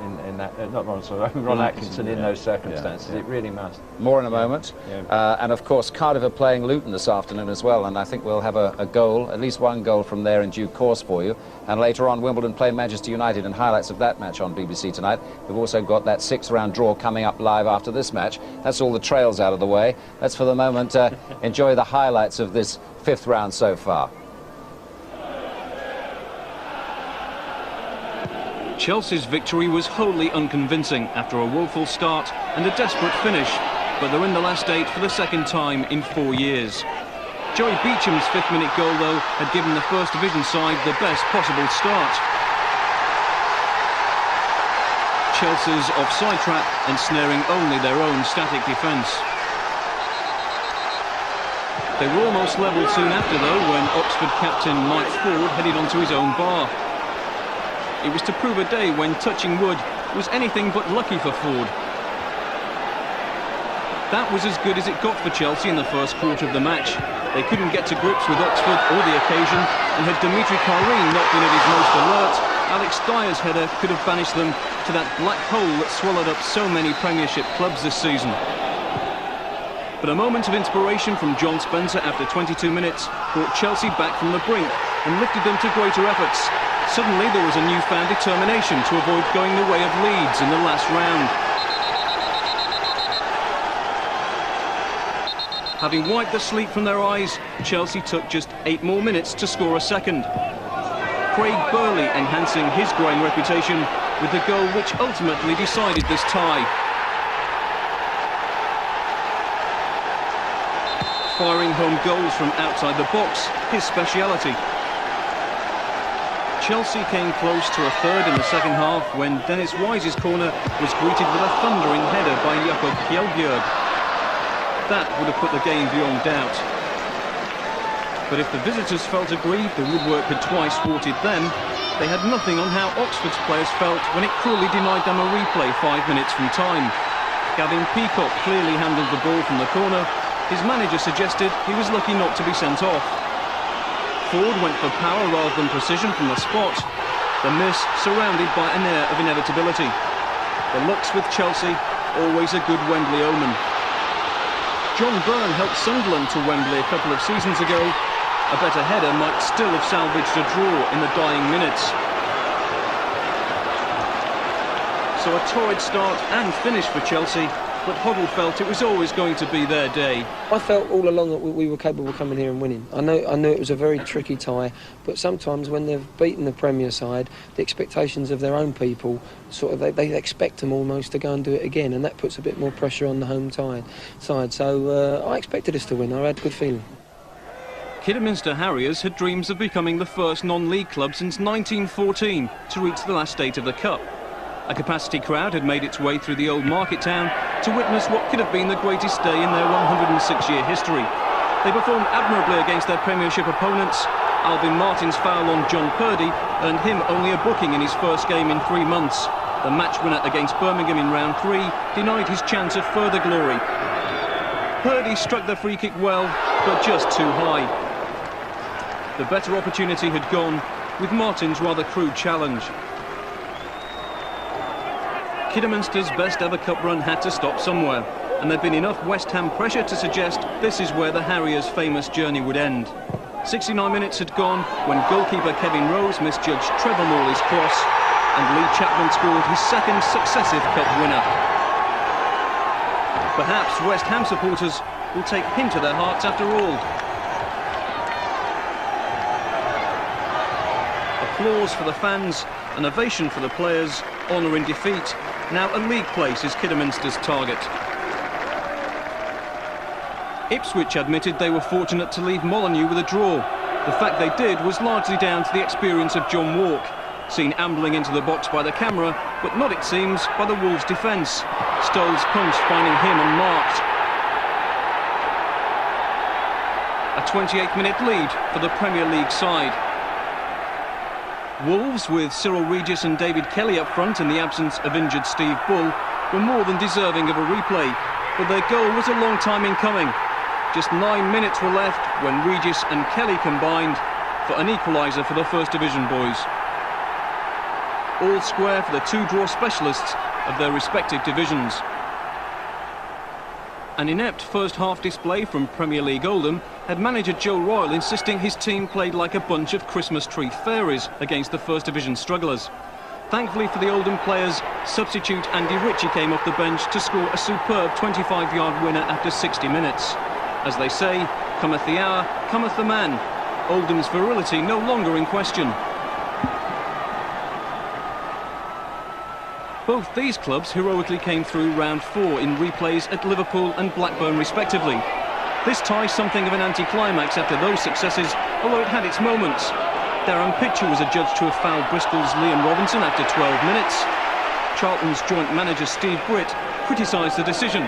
not Ron Saunders, Ron Atkinson in those circumstances. It really must. More in a moment. Yeah. And of course, Cardiff are playing Luton this afternoon as well, and I think we'll have a goal, at least one goal from there in due course for you. And later on, Wimbledon play Manchester United, and highlights of that match on BBC tonight. We've also got that 6th-round draw coming up live after this match. That's all the trails out of the way. Let's, for the moment, enjoy the highlights of this 5th round so far. Chelsea's victory was wholly unconvincing after a woeful start and a desperate finish, but they're in the last 8 for the second time in 4 years. Joey Beecham's 5th-minute goal, though, had given the First Division side the best possible start. Chelsea's offside trap ensnaring only their own static defence. They were almost level soon after, though, when Oxford captain Mike Ford headed onto his own bar. It was to prove a day when touching wood was anything but lucky for Ford. That was as good as it got for Chelsea in the first quarter of the match. They couldn't get to grips with Oxford or the occasion, and had Dimitri Karim not been at his most alert, Alex Dyer's header could have banished them to that black hole that swallowed up so many Premiership clubs this season. But a moment of inspiration from John Spencer after 22 minutes brought Chelsea back from the brink and lifted them to greater efforts. Suddenly there was a newfound determination to avoid going the way of Leeds in the last round. Having wiped the sleep from their eyes, Chelsea took just 8 more minutes to score a second. Craig Burley enhancing his growing reputation with the goal which ultimately decided this tie. Firing home goals from outside the box, his speciality. Chelsea came close to a third in the second half when Dennis Wise's corner was greeted with a thundering header by Jakob Kjellbjerg. That would have put the game beyond doubt. But if the visitors felt aggrieved the woodwork had twice thwarted them, they had nothing on how Oxford's players felt when it cruelly denied them a replay 5 minutes from time. Gavin Peacock clearly handled the ball from the corner. His manager suggested he was lucky not to be sent off. Ford went for power rather than precision from the spot. The miss surrounded by an air of inevitability. The looks with Chelsea, always a good Wembley omen. John Byrne helped Sunderland to Wembley a couple of seasons ago. A better header might still have salvaged a draw in the dying minutes. So a torrid start and finish for Chelsea, but Hoddle felt it was always going to be their day. I felt all along that we were capable of coming here and winning. I knew it was a very tricky tie, but sometimes when they've beaten the Premier side, the expectations of their own people, sort of they expect them almost to go and do it again, and that puts a bit more pressure on the home side. So I expected us to win. I had a good feeling. Kidderminster Harriers had dreams of becoming the first non-league club since 1914 to reach the last stage of the Cup. A capacity crowd had made its way through the old market town to witness what could have been the greatest day in their 106-year history. They performed admirably against their Premiership opponents. Alvin Martin's foul on John Purdy earned him only a booking in his first game in 3 months. The match winner against Birmingham in round 3 denied his chance of further glory. Purdy struck the free kick well, but just too high. The better opportunity had gone with Martin's rather crude challenge. Kidderminster's best ever cup run had to stop somewhere, and there'd been enough West Ham pressure to suggest this is where the Harriers' famous journey would end. 69 minutes had gone when goalkeeper Kevin Rose misjudged Trevor Morley's cross, and Lee Chapman scored his second successive cup winner. Perhaps West Ham supporters will take him to their hearts after all. Applause for the fans, an ovation for the players, honour in defeat. Now a league place is Kidderminster's target. Ipswich admitted they were fortunate to leave Molineux with a draw. The fact they did was largely down to the experience of John Walk, seen ambling into the box by the camera, but not, it seems, by the Wolves' defence. Stoll's punch finding him unmarked. A 28-minute lead for the Premier League side. Wolves, with Cyril Regis and David Kelly up front in the absence of injured Steve Bull, were more than deserving of a replay, but their goal was a long time in coming. Just 9 minutes were left when Regis and Kelly combined for an equaliser for the First Division boys. All square for the two draw specialists of their respective divisions. An inept first-half display from Premier League Oldham had manager Joe Royle insisting his team played like a bunch of Christmas tree fairies against the First Division strugglers. Thankfully for the Oldham players, substitute Andy Ritchie came off the bench to score a superb 25-yard winner after 60 minutes. As they say, cometh the hour, cometh the man. Oldham's virility no longer in question. Both these clubs heroically came through round 4 in replays at Liverpool and Blackburn respectively. This tie something of an anti-climax after those successes, although it had its moments. Darren Pitcher was adjudged to have fouled Bristol's Liam Robinson after 12 minutes. Charlton's joint manager Steve Britt criticised the decision.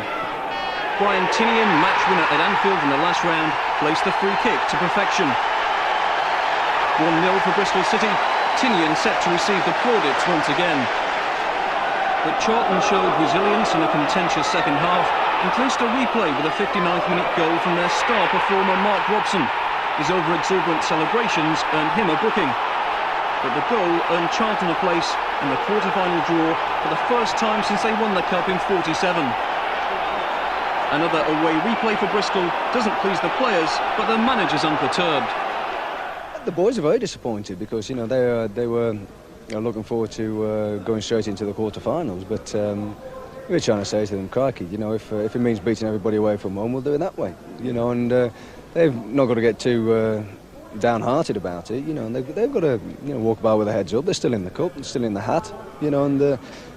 Brian Tinian, match winner at Anfield in the last round, placed the free kick to perfection. 1-0 for Bristol City. Tinian set to receive the plaudits once again. But Charlton showed resilience in a contentious second half includes a replay with a 59th minute goal from their star performer Mark Robson. His over-exuberant celebrations earned him a booking. But the goal earned Charlton a place in the quarter-final draw for the first time since they won the Cup in '47. Another away replay for Bristol doesn't please the players, but their manager's unperturbed. The boys are very disappointed because, you know, they were looking forward to going straight into the quarter-finals, but we're trying to say to them, crikey, you know, if it means beating everybody away from home, we'll do it that way, you know, and they've not got to get too downhearted about it, you know, and they've got to, you know, walk about with their heads up. They're still in the cup, they're still in the hat, you know, and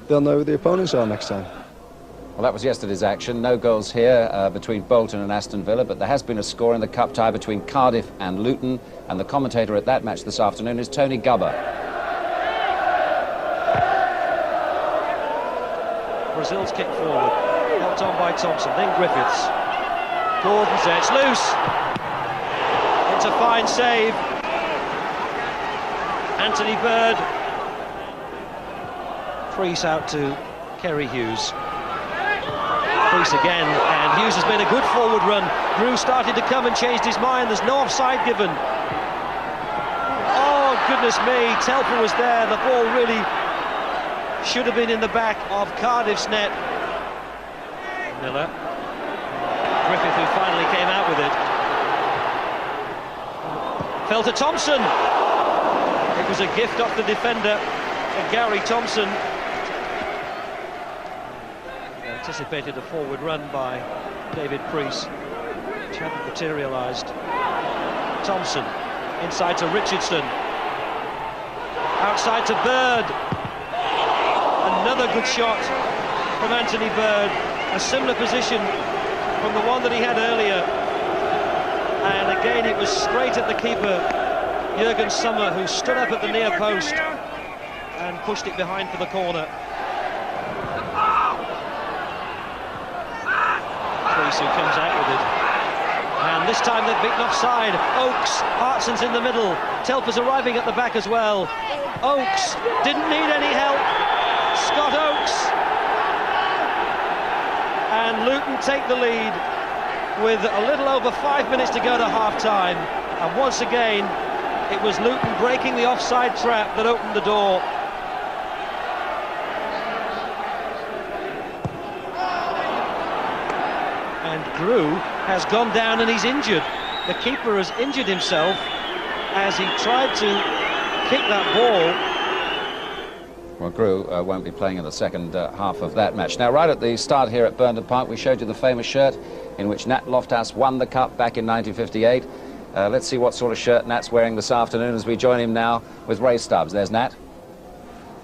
they'll know who the opponents are next time. Well, that was yesterday's action. No goals here between Bolton and Aston Villa, but there has been a score in the cup tie between Cardiff and Luton, and the commentator at that match this afternoon is Tony Gubber. Brazil's kick forward, knocked on by Thompson, then Griffiths. Gordon's there, it's loose. It's a fine save. Anthony Bird. Priest out to Kerry Hughes. Priest again, and Hughes has made a good forward run. Grew started to come and changed his mind. There's no offside given. Oh, goodness me, Telfer was there. The ball really should have been in the back of Cardiff's net. Miller. Griffith, who finally came out with it. Fell to Thompson. It was a gift off the defender, Gary Thompson. Anticipated a forward run by David Priest, which hadn't materialised. Thompson, inside to Richardson. Outside to Bird. Another good shot from Anthony Bird. A similar position from the one that he had earlier. And again, it was straight at the keeper, Jürgen Sommer, who stood up at the near post and pushed it behind for the corner. Priest, who comes out with it. And this time they've beaten offside. Oakes, Hartson's in the middle. Telfer's arriving at the back as well. Oakes didn't need any help. Scott Oakes. And Luton take the lead with a little over 5 minutes to go to half-time. And once again, it was Luton breaking the offside trap that opened the door. And Grew has gone down and he's injured. The keeper has injured himself as he tried to kick that ball. Well, Grew won't be playing in the second half of that match. Now, right at the start here at Burnden Park, we showed you the famous shirt in which Nat Lofthouse won the Cup back in 1958. Let's see what sort of shirt Nat's wearing this afternoon as we join him now with Ray Stubbs. There's Nat.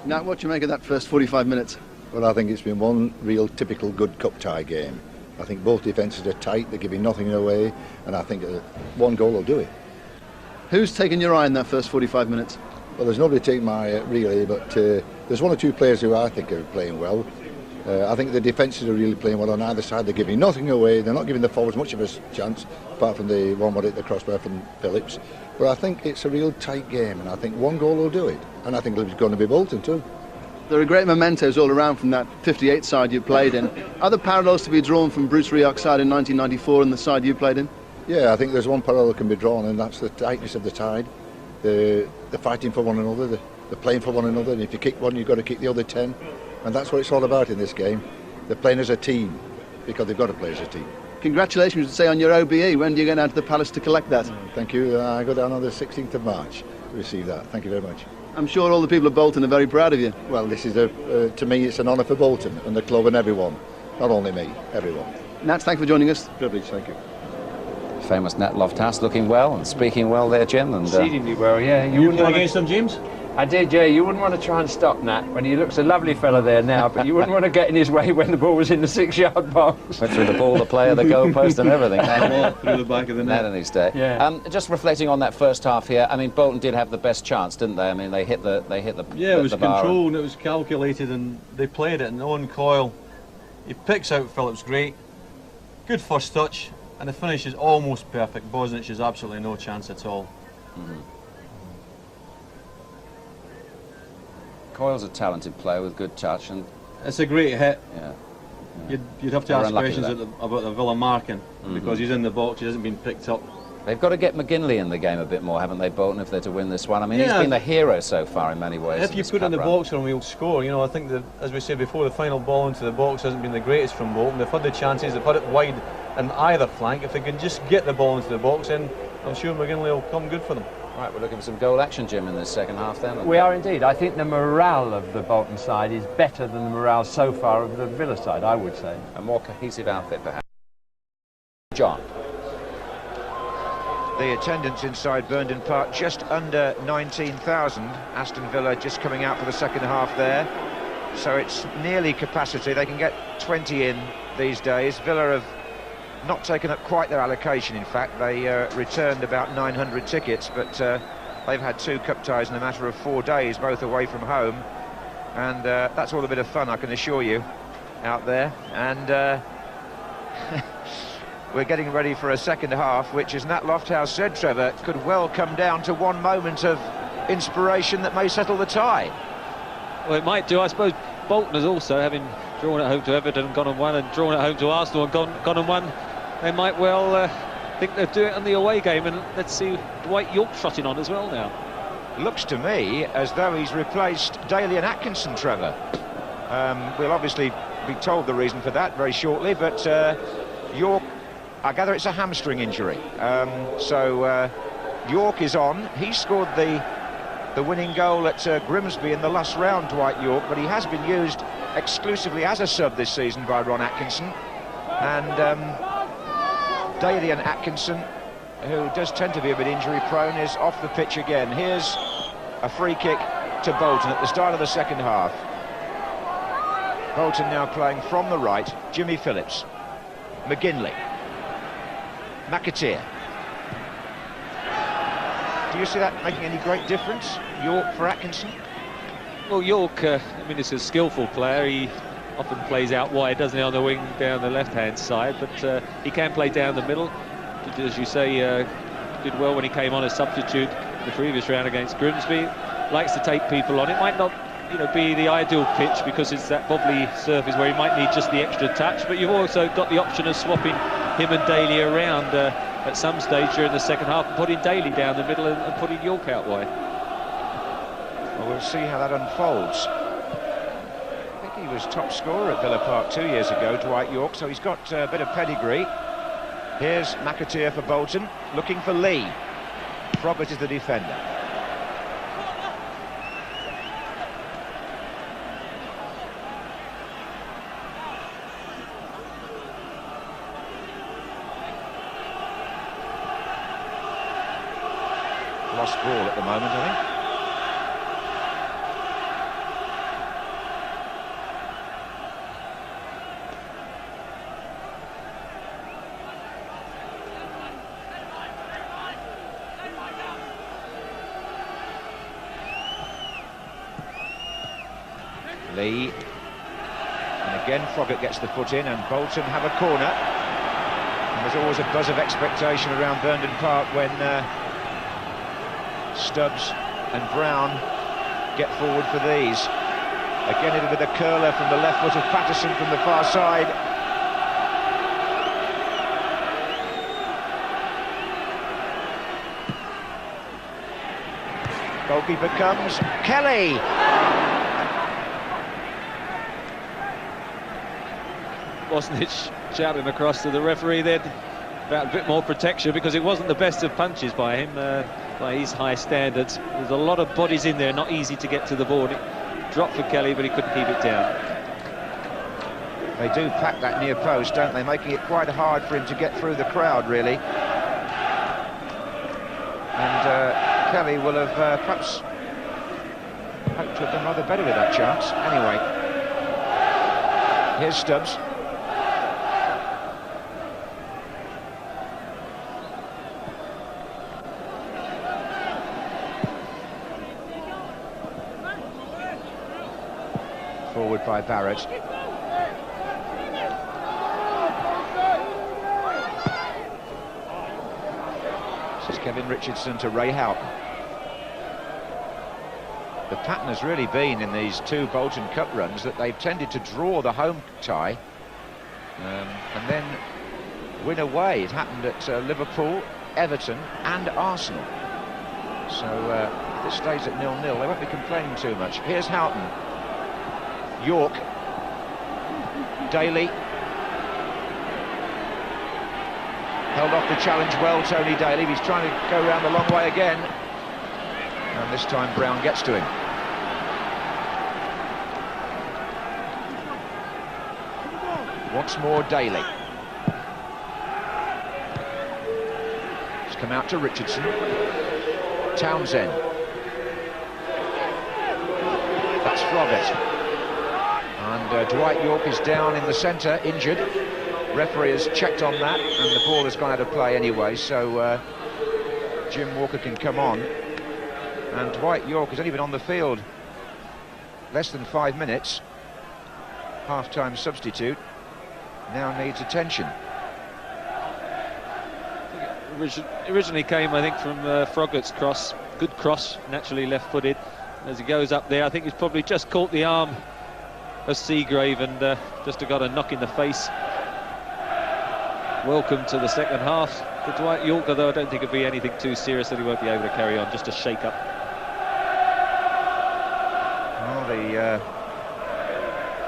Nat, what do you make of that first 45 minutes? Well, I think it's been one real typical good cup tie game. I think both defences are tight, they're giving nothing away, and I think one goal will do it. Who's taken your eye in that first 45 minutes? Well, there's nobody taking my eye, really, but there's one or two players who I think are playing well. I think the defences are really playing well on either side. They're giving nothing away, they're not giving the forwards much of a chance, apart from the one where hit the crossbar from Phillips. But I think it's a real tight game, and I think one goal will do it. And I think it's going to be Bolton too. There are great mementos all around from that 58 side you played in. Are there parallels to be drawn from Bruce Rioch's side in 1994 and the side you played in? Yeah, I think there's one parallel that can be drawn, and that's the tightness of the tide. The fighting for one another, the playing for one another, and if you kick one, you've got to kick the other 10. And that's what it's all about in this game. They're playing as a team, because they've got to play as a team. Congratulations, say, on your OBE. When do you go down to the Palace to collect that? Thank you. I go down on the 16th of March to receive that. Thank you very much. I'm sure all the people of Bolton are very proud of you. Well, this is, to me, it's an honour for Bolton and the club and everyone. Not only me, everyone. Nat, thanks for joining us. Privilege, thank you. Famous Nat Lofthouse, looking well and speaking well there, Jim. And exceedingly well, yeah. You played against him, James? I did, yeah. You wouldn't want to try and stop Nat when he looks a lovely fella there now, but you wouldn't want to get in his way when the ball was in the 6-yard box. Went through the ball, the player, the goalpost and everything. Through the back of the net. Nat in his day. Yeah. Just reflecting on that first half here, I mean, Bolton did have the best chance, didn't they? I mean, they hit the yeah, it was bar controlled and it was calculated, and they played it. And Owen Coyle, he picks out Phillips great. Good first touch, and the finish is almost perfect. Bosnich has absolutely no chance at all. Mm-hmm. Coyle's a talented player with good touch, and it's a great hit. Yeah. You'd have to They're ask unlucky questions with about the Villa marking, because he's in the box, he hasn't been picked up. They've got to get McGinley in the game a bit more, haven't they, Bolton, if they're to win this one? I mean, he's Yeah. been the hero so far in many ways. If you put in the run. box for him, he'll score. You know, I think that, as we said before, the final ball into the box hasn't been the greatest from Bolton. They've had the chances, they've had it wide in either flank. If they can just get the ball into the box, then I'm sure McGinley will come good for them. Right, we're looking for some goal action, Jim, in this second half then. We are indeed. I think the morale of the Bolton side is better than the morale so far of the Villa side, I would say. A more cohesive outfit, perhaps. John. The attendance inside Burnden Park just under 19,000. Aston Villa just coming out for the second half there. So it's nearly capacity. They can get 20 in these days. Villa have not taken up quite their allocation, in fact. They returned about 900 tickets, but they've had 2 cup ties in a matter of 4 days, both away from home. And that's all a bit of fun, I can assure you, out there. And we're getting ready for a second half, which, as Nat Lofthouse said, Trevor, could well come down to one moment of inspiration that may settle the tie. Well, it might do. I suppose Bolton is also, having drawn at home to Everton, gone and won, and drawn at home to Arsenal and gone and won. They might well think they'll do it on the away game, and let's see Dwight York trotting on as well now. Looks to me as though he's replaced Daly and Atkinson, Trevor. We'll obviously be told the reason for that very shortly, but York, I gather it's a hamstring injury. So York is on. He scored the winning goal at Grimsby in the last round, Dwight York, but he has been used exclusively as a sub this season by Ron Atkinson. And Daly and Atkinson, who does tend to be a bit injury prone, is off the pitch again. Here's a free kick to Bolton at the start of the second half. Bolton now playing from the right. Jimmy Phillips, McGinley, McAteer. Do you see that making any great difference? York for Atkinson? Well, York, I mean, is a skillful player. He often plays out wide, doesn't he, on the wing down the left-hand side, but he can play down the middle. As you say, did well when he came on as substitute the previous round against Grimsby. Likes to take people on. It might not, you know, be the ideal pitch because it's that bobbly surface where he might need just the extra touch, but you've also got the option of swapping him and Daly around at some stage during the second half, and putting Daly down the middle and putting York out wide. Well, we'll see how that unfolds. I think he was top scorer at Villa Park 2 years ago, Dwight York, so he's got a bit of pedigree. Here's McAteer for Bolton, looking for Lee. Probert is the defender. Lost ball at the moment, I think. Lee, and again Froggatt gets the foot in, and Bolton have a corner. And there's always a buzz of expectation around Burnden Park when Stubbs and Brown get forward for these. Again, it'll be the curler from the left foot of Patterson from the far side. Goalkeeper comes, Kelly! Bosnich shouting across to the referee then about a bit more protection, because it wasn't the best of punches by him, by his high standards. There's a lot of bodies in there, not easy to get to the board. It dropped for Kelly, but he couldn't keep it down. They do pack that near post, don't they, making it quite hard for him to get through the crowd, really. And Kelly will have perhaps hoped to have done rather better with that chance. Anyway, here's Stubbs. Forward by Barrett. This is Kevin Richardson to Ray Houghton. The pattern has really been in these two Bolton Cup runs that they've tended to draw the home tie and then win away. It happened at Liverpool, Everton and Arsenal. So if it stays at 0-0, they won't be complaining too much. Here's Houghton. York. Daly. Held off the challenge well, Tony Daly. He's trying to go around the long way again. And this time Brown gets to him. Once more Daly. It's come out to Richardson. Townsend. That's Froggatt. And Dwight York is down in the centre, injured. Referee has checked on that, and the ball has gone out of play anyway, so Jim Walker can come on. And Dwight York has only been on the field less than 5 minutes. Half-time substitute. Now needs attention. Originally came, I think, from Froggatt's cross. Good cross, naturally left-footed. As he goes up there, I think he's probably just caught the arm of Seagrave and just got a knock in the face. Welcome to the second half for Dwight York, though I don't think it'll be anything too serious that he won't be able to carry on, just a shake-up. Well, the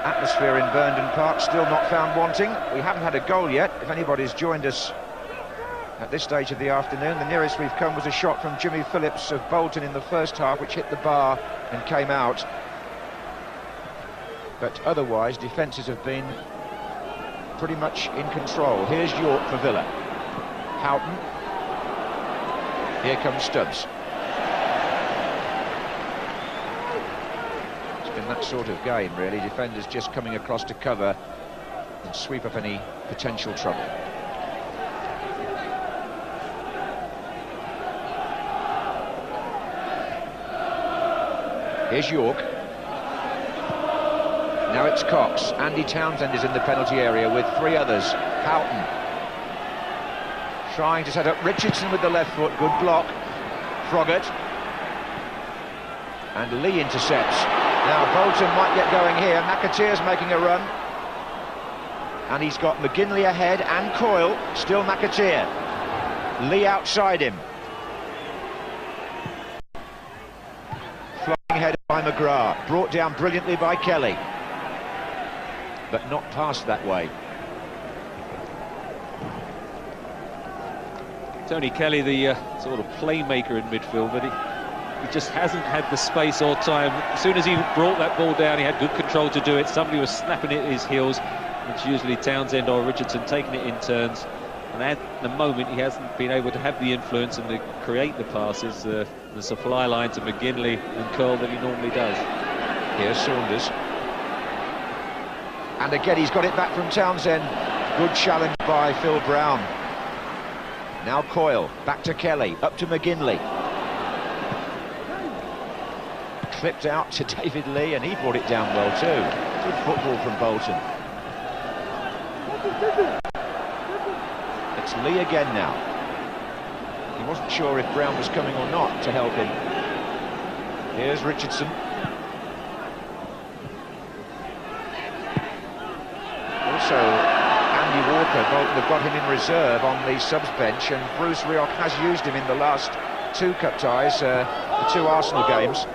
atmosphere in Burnden Park still not found wanting. We haven't had a goal yet. If anybody's joined us at this stage of the afternoon, the nearest we've come was a shot from Jimmy Phillips of Bolton in the first half, which hit the bar and came out. But otherwise, defences have been pretty much in control. Here's York for Villa. Houghton. Here comes Stubbs. It's been that sort of game, really. Defenders just coming across to cover and sweep up any potential trouble. Here's York. Now it's Cox. Andy Townsend is in the penalty area with 3 others. Houghton trying to set up Richardson with the left foot. Good block. Froggatt. And Lee intercepts. Now Bolton might get going here. McAteer's making a run. And he's got McGinley ahead and Coyle. Still McAteer. Lee outside him. Flying header by McGrath. Brought down brilliantly by Kelly. But not past that way. Tony Kelly, the sort of playmaker in midfield, but he just hasn't had the space or time. As soon as he brought that ball down, he had good control to do it. Somebody was snapping it at his heels. It's usually Townsend or Richardson taking it in turns. And at the moment, he hasn't been able to have the influence and to create the passes, the supply line to McGinley and Curl that he normally does. Here's Saunders. And again, he's got it back from Townsend. Good challenge by Phil Brown. Now Coyle, back to Kelly, up to McGinley. Clipped out to David Lee, and he brought it down well too. Good football from Bolton. It's Lee again now. He wasn't sure if Brown was coming or not to help him. Here's Richardson. Also, Andy Walker, Bolton have got him in reserve on the subs bench, and Bruce Rioch has used him in the last 2 cup ties, the 2 Arsenal games.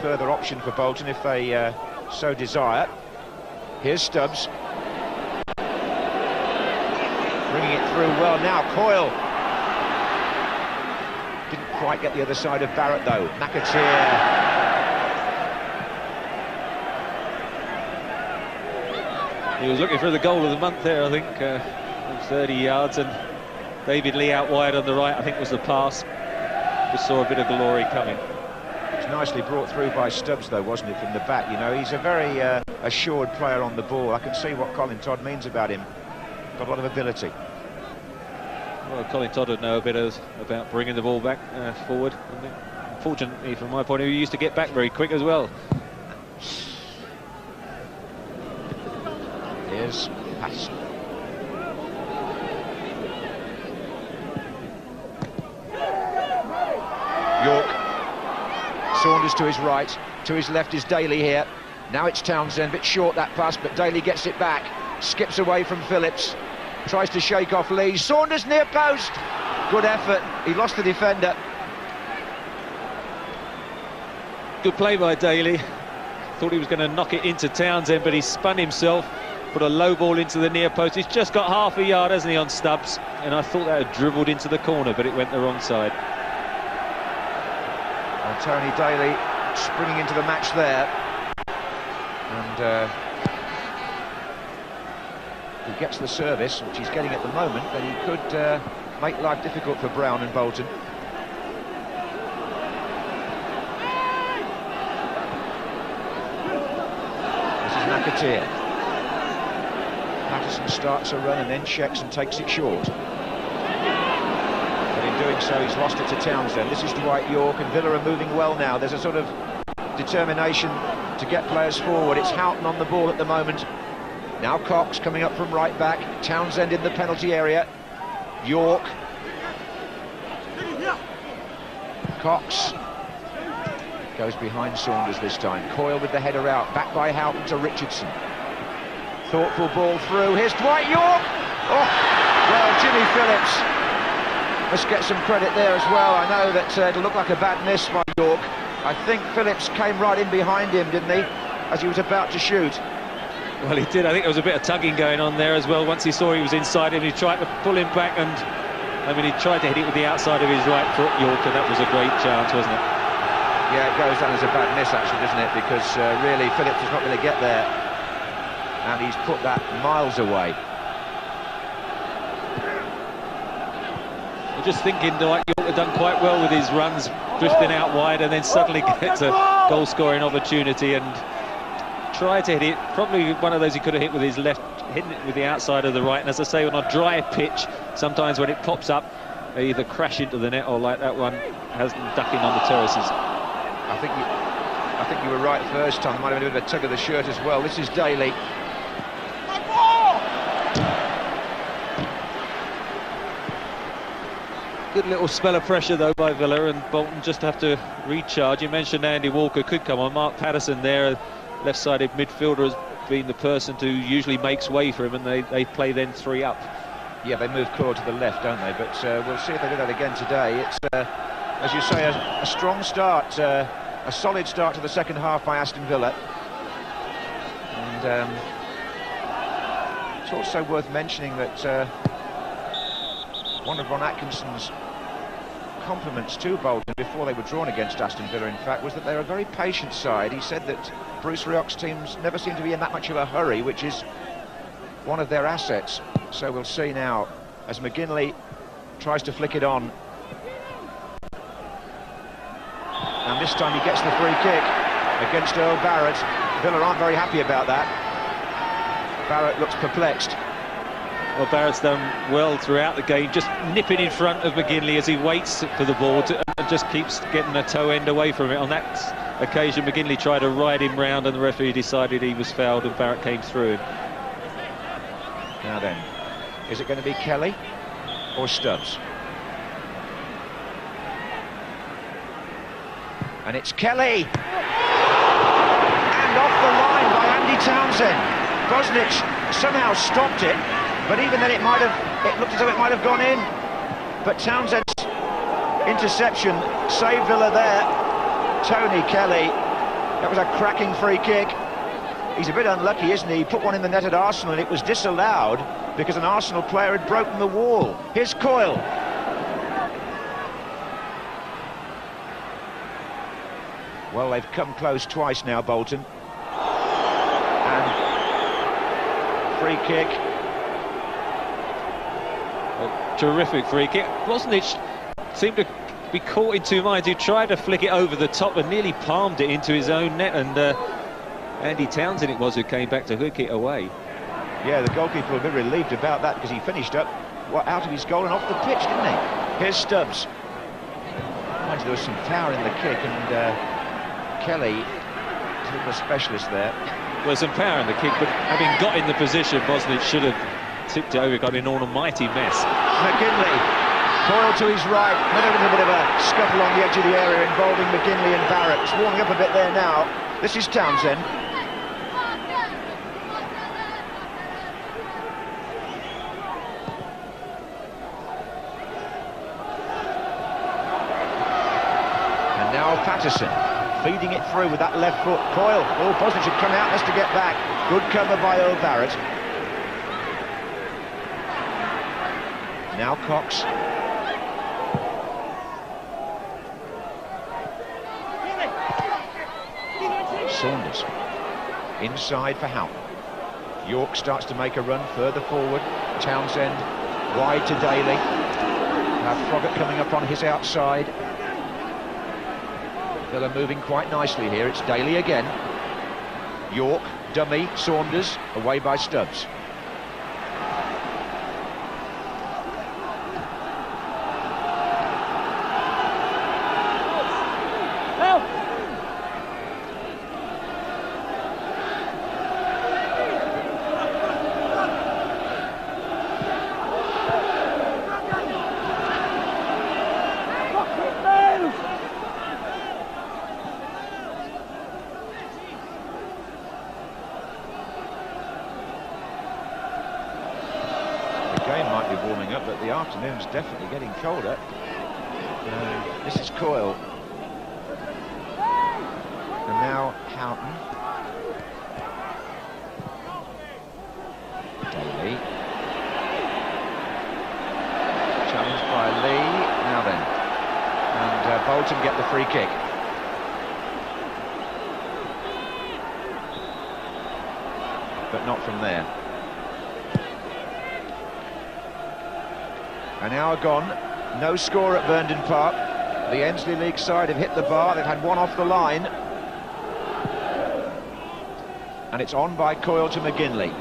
Further option for Bolton if they so desire. Here's Stubbs. Bringing it through well now, Coyle. Didn't quite get the other side of Barrett though. McAteer. He was looking for the goal of the month there, I think, 30 yards, and David Lee out wide on the right, I think was the pass. Just saw a bit of glory coming. It was nicely brought through by Stubbs, though, wasn't it, from the back? You know, he's a very assured player on the ball. I can see what Colin Todd means about him. Got a lot of ability. Well, Colin Todd would know a bit about bringing the ball back forward. Unfortunately, from my point of view, he used to get back very quick as well. Here's Aston. York. Saunders to his right. To his left is Daly here. Now it's Townsend, a bit short that pass, but Daly gets it back. skips away from Phillips, tries to shake off Lee. Saunders near post. Good effort. He lost the defender. Good play by Daly. Thought he was going to knock it into Townsend, but he spun himself, put a low ball into the near post. He's just got half a yard, hasn't he, on Stubbs? And I thought that had dribbled into the corner, but it went the wrong side. And Tony Daly springing into the match there. And he gets the service, which he's getting at the moment, but he could make life difficult for Brown and Bolton. This is McAteer. Patterson starts a run and then checks and takes it short. But in doing so, he's lost it to Townsend. This is Dwight York, and Villa are moving well now. There's a sort of determination to get players forward. It's Houghton on the ball at the moment. Now Cox coming up from right back. Townsend in the penalty area. York. Cox goes behind Saunders this time. Coyle with the header out. Back by Houghton to Richardson. Thoughtful ball through. Here's Dwight York. Oh, well, Jimmy Phillips must get some credit there as well. I know that it'll look like a bad miss by York. I think Phillips came right in behind him, didn't he, as he was about to shoot. Well, he did. I think there was a bit of tugging going on there as well. Once he saw he was inside him, he tried to pull him back, and I mean, he tried to hit it with the outside of his right foot, York, and that was a great chance, wasn't it? Yeah, it goes down as a bad miss, actually, doesn't it? Because really, Phillips is not going to get there, and he's put that miles away. I'm just thinking Dwight York had done quite well with his runs, drifting out wide, and then suddenly gets a goal-scoring opportunity and tried to hit it. Probably one of those he could have hit with his left, hitting it with the outside of the right. And as I say, on a dry pitch, sometimes when it pops up, they either crash into the net or, like that one, has them ducking on the terraces. I think you were right first time. There might have been a bit of a tug of the shirt as well. This is Daly. Good little spell of pressure though by Villa, and Bolton just have to recharge. You mentioned Andy Walker could come on. Mark Patterson there, left-sided midfielder, has been the person who usually makes way for him, and they play then three up. Yeah, they move Core to the left, don't they? But we'll see if they do that again today. It's, as you say, a strong start, a solid start to the second half by Aston Villa. And it's also worth mentioning that one of Ron Atkinson's compliments to Bolton before they were drawn against Aston Villa, in fact, was that they're a very patient side. He said that Bruce Rioch's teams never seem to be in that much of a hurry, which is one of their assets. So we'll see now as McGinley tries to flick it on. And this time he gets the free kick against Earl Barrett. Villa aren't very happy about that. Barrett looks perplexed. Well, Barrett's done well throughout the game, just nipping in front of McGinley as he waits for the ball and just keeps getting a toe end away from it. On that occasion, McGinley tried to ride him round, and the referee decided he was fouled, and Barrett came through him. Now then, is it going to be Kelly or Stubbs? And it's Kelly! And off the line by Andy Townsend. Bosnich somehow stopped it, but even then it looked as though it might have gone in. But Townsend's interception saved Villa there. Tony Kelly, that was a cracking free kick. He's a bit unlucky, isn't he? He put one in the net at Arsenal and it was disallowed because an Arsenal player had broken the wall. Here's Coyle. Well, they've come close twice now, Bolton. And free kick. A terrific free kick. Bosnich seemed to be caught in two minds. He tried to flick it over the top and nearly palmed it into his own net, and Andy Townsend it was who came back to hook it away. Yeah, the goalkeeper will be relieved about that because he finished up out of his goal and off the pitch, didn't he? Here's Stubbs. Mind you, there was some power in the kick, and Kelly is a bit of a specialist there. Well, some power in the kick, but having got in the position, Bosnich should have tipped it over, got in an almighty mess. McGinley, Coyle to his right, another little bit of a scuffle on the edge of the area involving McGinley and Barrett. It's warming up a bit there now. This is Townsend. Patterson feeding it through with that left foot. Coyle, oh, Bosnich should come out, has to get back. Good cover by Earl Barrett. Now Cox. Saunders. Inside for Houghton. York starts to make a run further forward. Townsend wide to Daly. Now Froggatt coming up on his outside. Villa moving quite nicely here. It's Daly again. York, dummy, Saunders, away by Stubbs. Afternoon's definitely getting colder. This is Coyle. And now Houghton. Daly. Challenged by Lee. Now then. And Bolton get the free kick. But not from there. An hour gone, no score at Burnden Park. The Ensley League side have hit the bar, they've had one off the line. And it's on by Coyle to McGinley.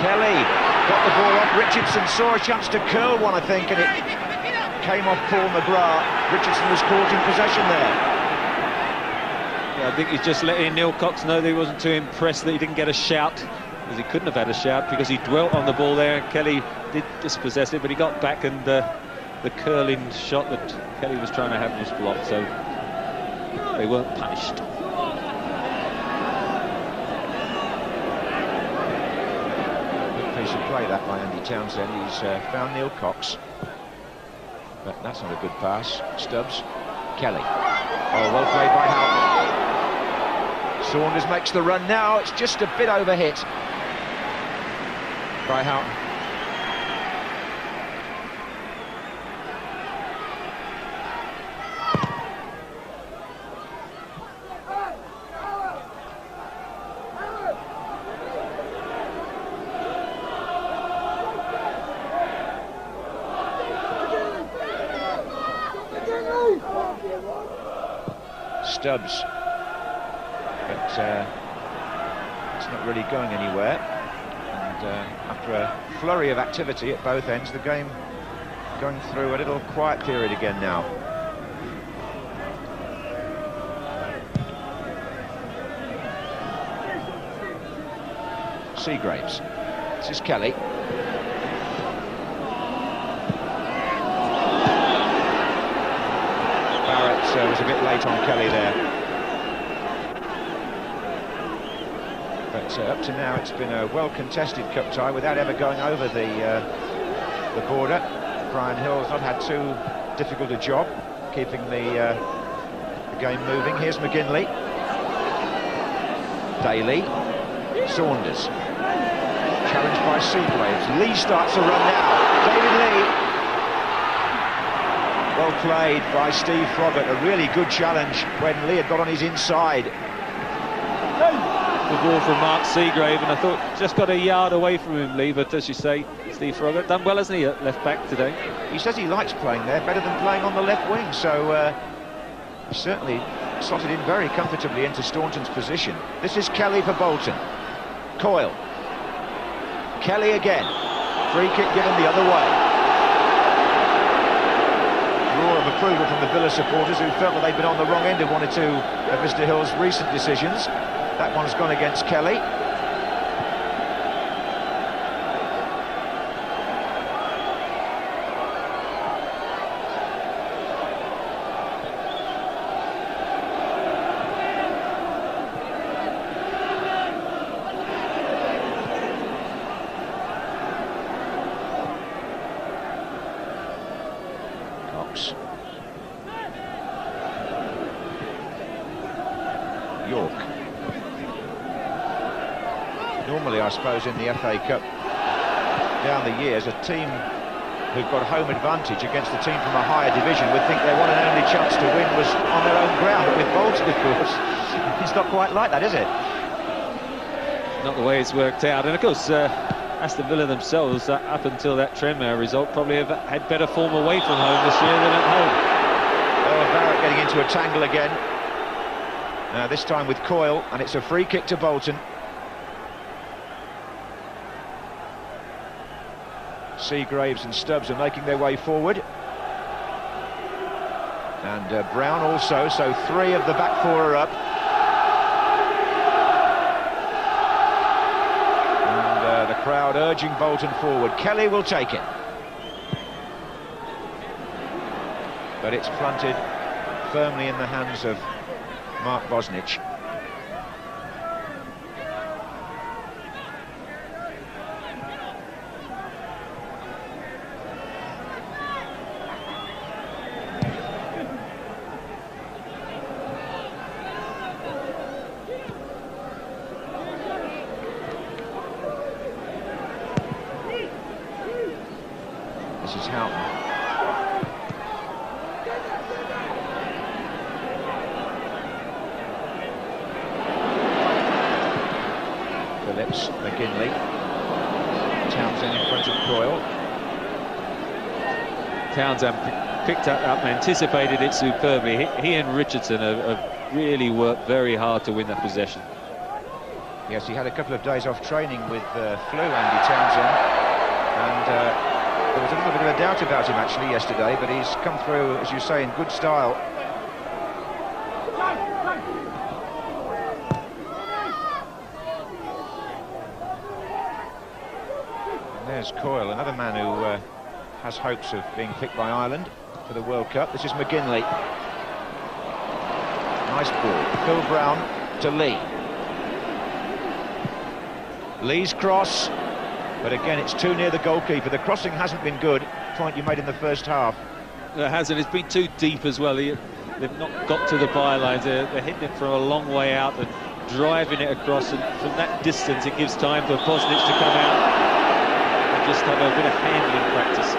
Kelly got the ball off, Richardson saw a chance to curl one, I think, and it came off Paul McGrath. Richardson was caught in possession there. I think he's just letting Neil Cox know that he wasn't too impressed that he didn't get a shout, because he couldn't have had a shout because he dwelt on the ball there. Kelly did dispossess it, but he got back, and the curling shot that Kelly was trying to have was blocked, so they weren't punished. Good piece of play that by Andy Townsend. He's found Neil Cox, but that's not a good pass. Stubbs, Kelly. Oh, well played by Houghton. Saunders makes the run now, it's just a bit overhit by Houghton. Stubbs. But it's not really going anywhere, and after a flurry of activity at both ends, the game going through a little quiet period again now. Seagraves. This is Kelly. Barrett was a bit late on Kelly there. But up to now, it's been a well-contested cup tie without ever going over the border. Brian Hill has not had too difficult a job keeping the game moving. Here's McGinley. Daly. Saunders. Challenged by Seagraves. Lee starts to run now. David Lee. Well played by Steve Froggatt. A really good challenge when Lee had got on his inside. The ball from Mark Seagrave, and I thought just got a yard away from him, Lee, but as you say, Steve Froggatt done well, hasn't he, at left back today? He says he likes playing there better than playing on the left wing, so he certainly slotted in very comfortably into Staunton's position. This is Kelly for Bolton. Coyle. Kelly again. Free kick given the other way. Roar of approval from the Villa supporters, who felt that they'd been on the wrong end of one or two of Mr. Hill's recent decisions. That one's gone against Kelly. York. Normally, I suppose, in the FA Cup, down the years, a team who've got home advantage against a team from a higher division would think their one and only chance to win was on their own ground. But with Bolton, of course, it's not quite like that, is it? Not the way it's worked out. And of course, Aston Villa themselves, up until that Tranmere result, probably have had better form away from home this year than at home. Oh, Barrett getting into a tangle again. This time with Coyle, and it's a free kick to Bolton. Seagraves and Stubbs are making their way forward. And Brown also, so 3 of the back 4 are up. And the crowd urging Bolton forward. Kelly will take it. But it's planted firmly in the hands of Mark Bosnich. This is Houghton. Phillips, McGinley, Townsend in front of Coyle. Townsend picked up and anticipated it superbly. He and Richardson have really worked very hard to win that possession. Yes, he had a couple of days off training with flu, Andy Townsend, and there was a little bit of a doubt about him actually yesterday, but he's come through, as you say, in good style. There's Coyle, another man who has hopes of being picked by Ireland for the World Cup. This is McGinley. Nice ball. Phil Brown to Lee. Lee's cross, but again it's too near the goalkeeper. The crossing hasn't been good. Point you made in the first half. It hasn't. It's been too deep as well. They've not got to the bylines. They're hitting it from a long way out and driving it across, and from that distance it gives time for Bosnich to come out. Just have a bit of handling practice.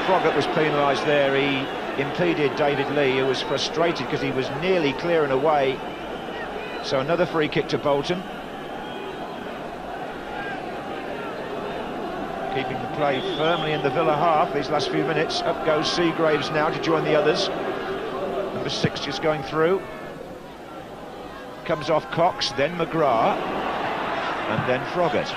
Froggatt was penalised there. He impeded David Lee, who was frustrated because he was nearly clear and away. So another free kick to Bolton. Keeping the play firmly in the Villa half these last few minutes. Up goes Seagraves now to join the others. Number 6 just going through. Comes off Cox, then McGrath, and then Froggatt.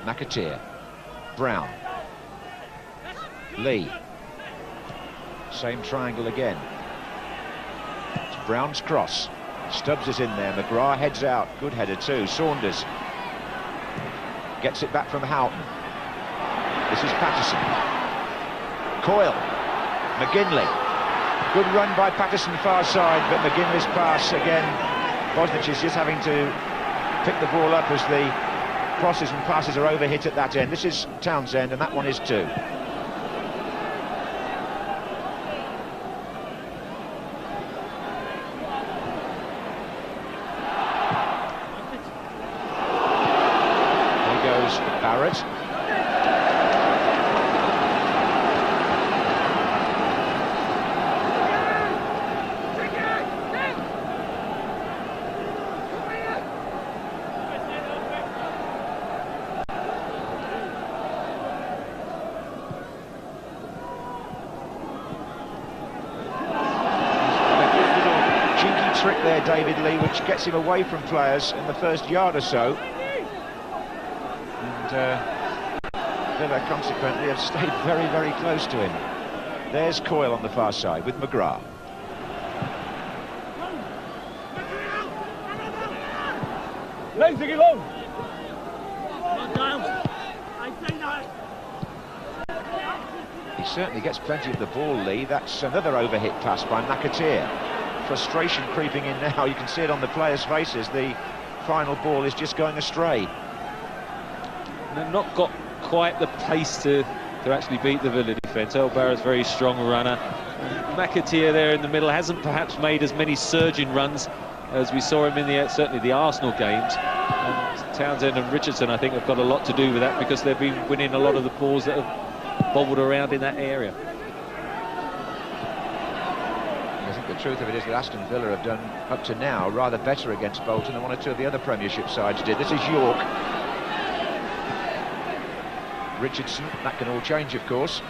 McAteer, Brown, Lee, same triangle again. It's Brown's cross. Stubbs is in there. McGrath heads out. Good header too. Saunders gets it back from Houghton. This is Patterson. Coyle, McGinley. Good run by Patterson far side, but McGinley's pass again. Bosnich is just having to pick the ball up as the crosses and passes are overhit at that end. This is Townsend, and that one is 2. There goes Barrett. Trick there, David Lee, which gets him away from players in the first yard or so, and Villa consequently have stayed very, very close to him. There's Coyle on the far side with McGrath. He certainly gets plenty of the ball, Lee. That's another overhit pass by McAteer. frustration creeping in now. You can see it on the players' faces. The final ball is just going astray. They've not got quite the pace to actually beat the Villa defence. Earl Barrett's a very strong runner. McAteer there in the middle hasn't perhaps made as many surging runs as we saw him in certainly the Arsenal games. And Townsend and Richardson, I think, have got a lot to do with that, because they've been winning a lot of the balls that have bobbled around in that area. I think the truth of it is that Aston Villa have done, up to now, rather better against Bolton than one or two of the other Premiership sides did. This is York. Richardson, that can all change, of course.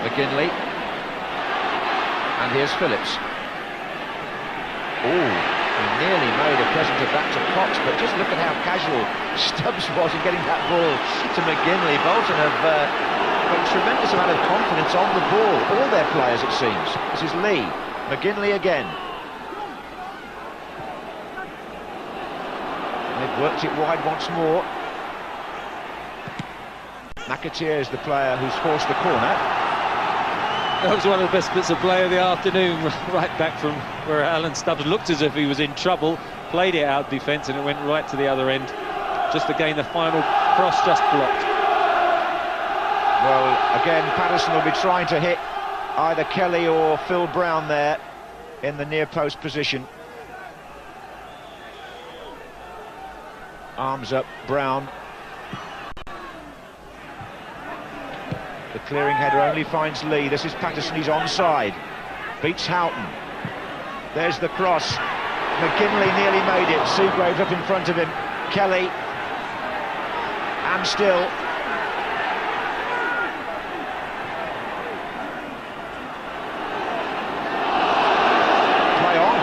McGinley. And here's Phillips. Oh, he nearly made a present of that to Cox, but just look at how casual Stubbs was in getting that ball to McGinley. Bolton have got a tremendous amount of confidence on the ball, all their players, it seems. This is Lee. McGinley again. They've worked it wide once more. McAteer is the player who's forced the corner. That was one of the best bits of play of the afternoon, right back from where Alan Stubbs looked as if he was in trouble, played it out defence, and it went right to the other end. Just again, the final cross just blocked. Well, again, Patterson will be trying to hit either Kelly or Phil Brown there in the near post position. Arms up, Brown. The clearing header only finds Lee. This is Patterson, he's onside. Beats Houghton. There's the cross. McGinley nearly made it. Seagraves up in front of him. Kelly. And still. Play on.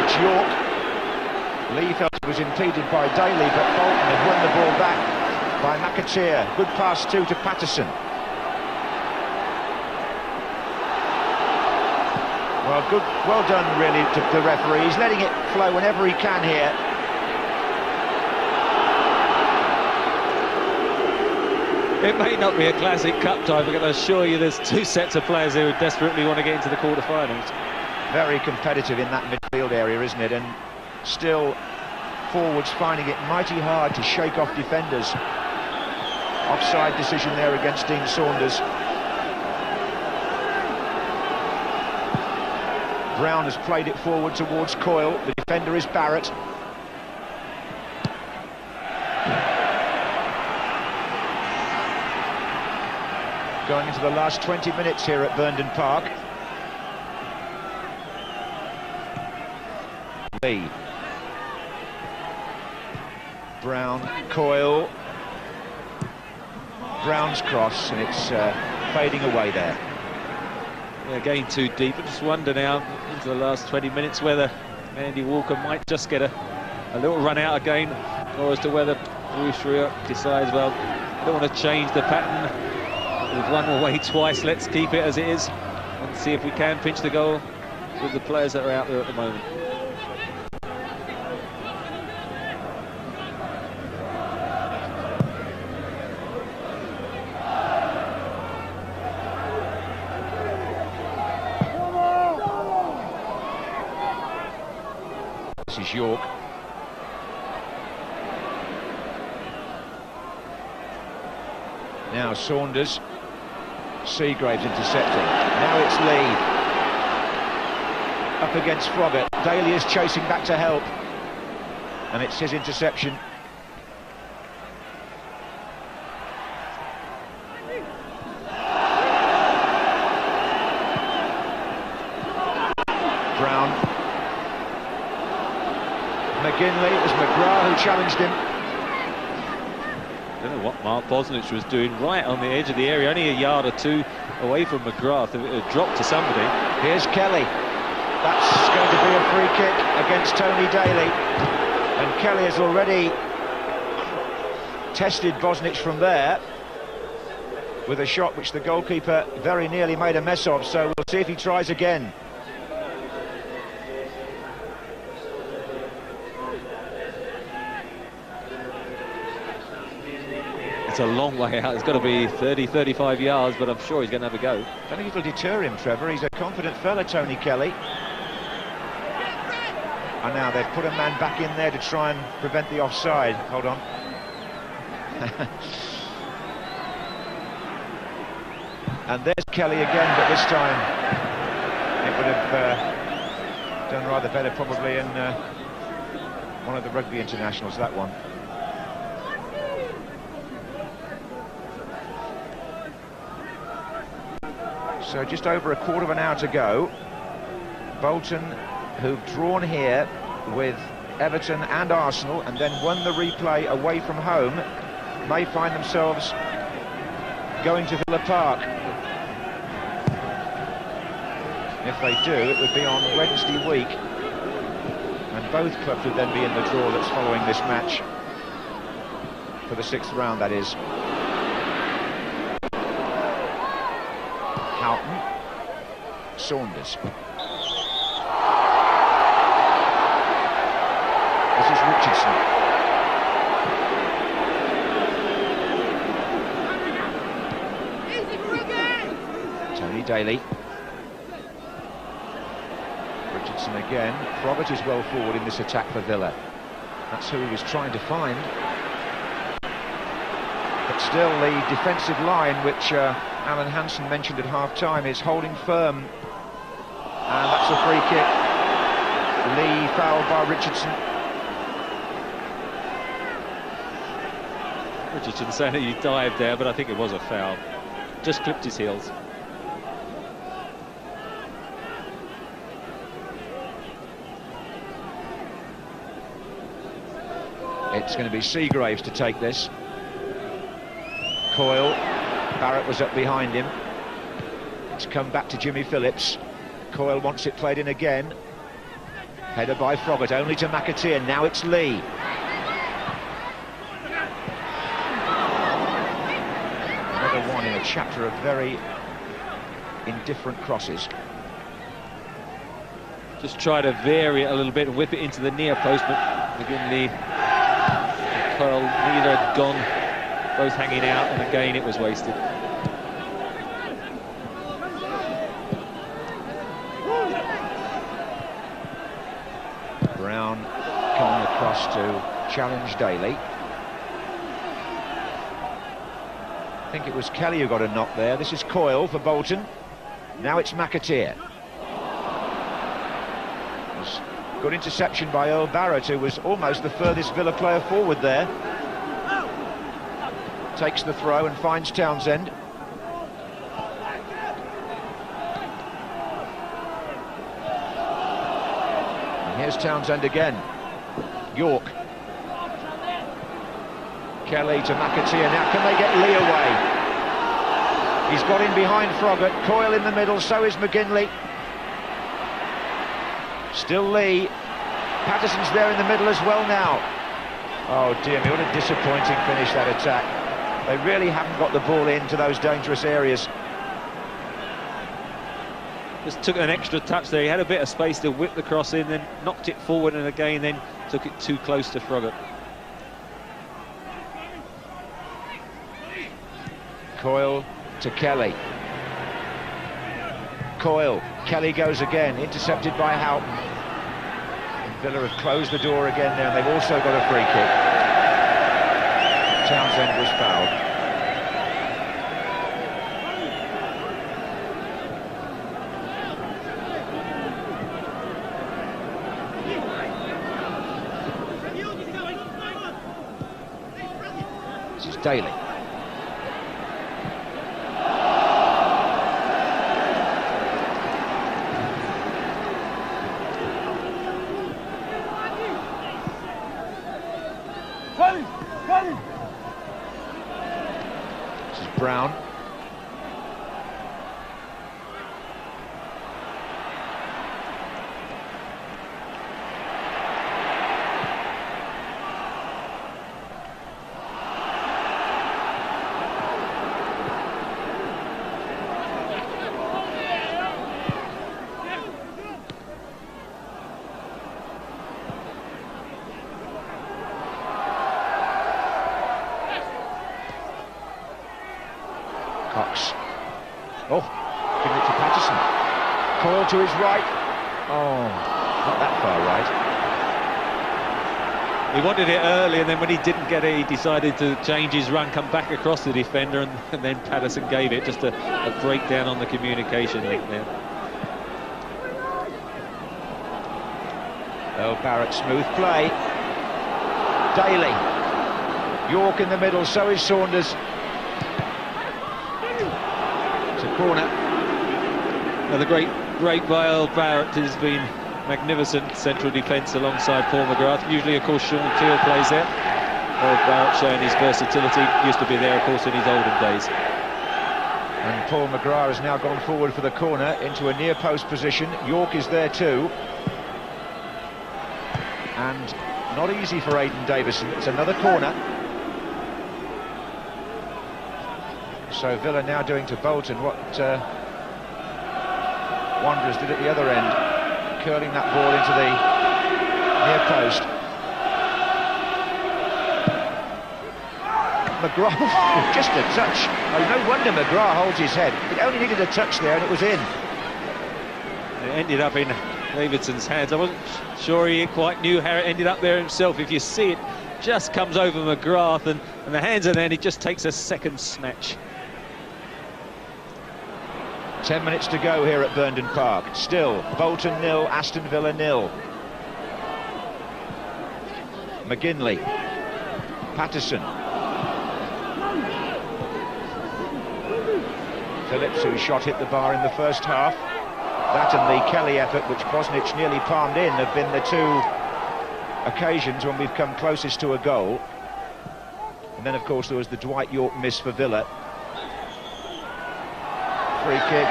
It's York. Lee felt it was impeded by Daly, but Bolton have won the ball back by McAteer. Good pass too to Patterson. Well done really to the referee. He's letting it flow whenever he can here. It may not be a classic cup tie, but I can assure you there's two sets of players who desperately want to get into the quarter-finals. Very competitive in that midfield area, isn't it? And still forwards finding it mighty hard to shake off defenders. Offside decision there against Dean Saunders. Brown has played it forward towards Coyle. The defender is Barrett. Going into the last 20 minutes here at Burnden Park. Lee. Brown, Coyle. Brown's cross, and it's fading away there. Yeah, again too deep. I just wonder now, into the last 20 minutes, whether Andy Walker might just get a little run out again, or as to whether Bruce Rioch decides, well, I don't want to change the pattern. We've run away twice, let's keep it as it is, and see if we can pinch the goal with the players that are out there at the moment. This is York. Now Saunders. Seagraves intercepting. Now it's Lee. Up against Froggatt. Daly is chasing back to help. And it's his interception. Brown. McGinley. It was McGrath who challenged him. I don't know what Mark Bosnich was doing, right on the edge of the area, only a yard or two away from McGrath. If it had dropped to somebody. Here's Kelly. That's going to be a free kick against Tony Daly. And Kelly has already tested Bosnich from there with a shot which the goalkeeper very nearly made a mess of, so we'll see if he tries again. It's a long way out. It's got to be 30, 35 yards, but I'm sure he's going to have a go. I don't think it'll deter him, Trevor. He's a confident fella, Tony Kelly. And now they've put a man back in there to try and prevent the offside. Hold on. And there's Kelly again, but this time it would have done rather better probably in one of the rugby internationals, that one. So just over a quarter of an hour to go. Bolton, who've drawn here with Everton and Arsenal and then won the replay away from home, may find themselves going to Villa Park. If they do, it would be on Wednesday week, and both clubs would then be in the draw that's following this match for the 6th round, that is. Houghton, Saunders. This is Richardson. Tony Daly. Richardson again. Froggatt is well forward in this attack for Villa. That's who he was trying to find. But still, the defensive line, which Alan Hansen mentioned at half-time, is holding firm. And that's a free kick. Lee fouled by Richardson. Richardson saying that he dived there, but I think it was a foul. Just clipped his heels. It's going to be Seagraves to take this. Coyle, Barrett was up behind him. It's come back to Jimmy Phillips. Coyle wants it played in again. Header by Froggatt, only to McAteer. Now it's Lee. Another one in a chapter of very indifferent crosses. Just try to vary it a little bit and whip it into the near post, but again the Coyle neither had gone, both hanging out, and again it was wasted. Brown coming across to challenge Daly. I think it was Kelly who got a knock there. This is Coyle for Bolton. Now it's McAteer. Good interception by Earl Barrett, who was almost the furthest Villa player forward there. Takes the throw and finds Townsend. And here's Townsend again. York. Kelly to McAteer. Now can they get Lee away? He's got in behind Froggatt. Coyle in the middle, so is McGinley. Still Lee. Patterson's there in the middle as well now. Oh dear me, what a disappointing finish, that attack. They really haven't got the ball into those dangerous areas. Just took an extra touch there. He had a bit of space to whip the cross in, then knocked it forward, and again then took it too close to Froggatt. Coyle to Kelly. Coyle. Kelly goes again, intercepted by Houghton. And Villa have closed the door again there, and they've also got a free kick. Townsend was fouled. This is Daly. Brown. to his right. Oh, not that far right. He wanted it early, and then when he didn't get it, he decided to change his run, come back across the defender, and then Patterson gave it. Just a breakdown on the communication link there. Earl Barrett, smooth play. Daly. York in the middle, so is Saunders. It's a corner. Now the great by Earl Barrett has been magnificent central defence alongside Paul McGrath. Usually, of course, Sean Teal plays there. Earl Barrett showing his versatility. Used to be there, of course, in his olden days. And Paul McGrath has now gone forward for the corner into a near post position. York is there too. And not easy for Aidan Davison. It's another corner. So Villa now doing to Bolton what Wanderers did at the other end, curling that ball into the near post. McGrath, just a touch. Oh, no wonder McGrath holds his head. It only needed a touch there and it was in. It ended up in Davidson's hands. I wasn't sure he quite knew how it ended up there himself. If you see it, just comes over McGrath and the hands are there, and he just takes a second snatch. 10 minutes to go here at Burnden Park. Still, Bolton 0, Aston Villa 0. McGinley. Patterson. Phillips, whose shot hit the bar in the first half. That and the Kelly effort, which Bosnich nearly palmed in, have been the two occasions when we've come closest to a goal. And then, of course, there was the Dwight York miss for Villa. Free kick.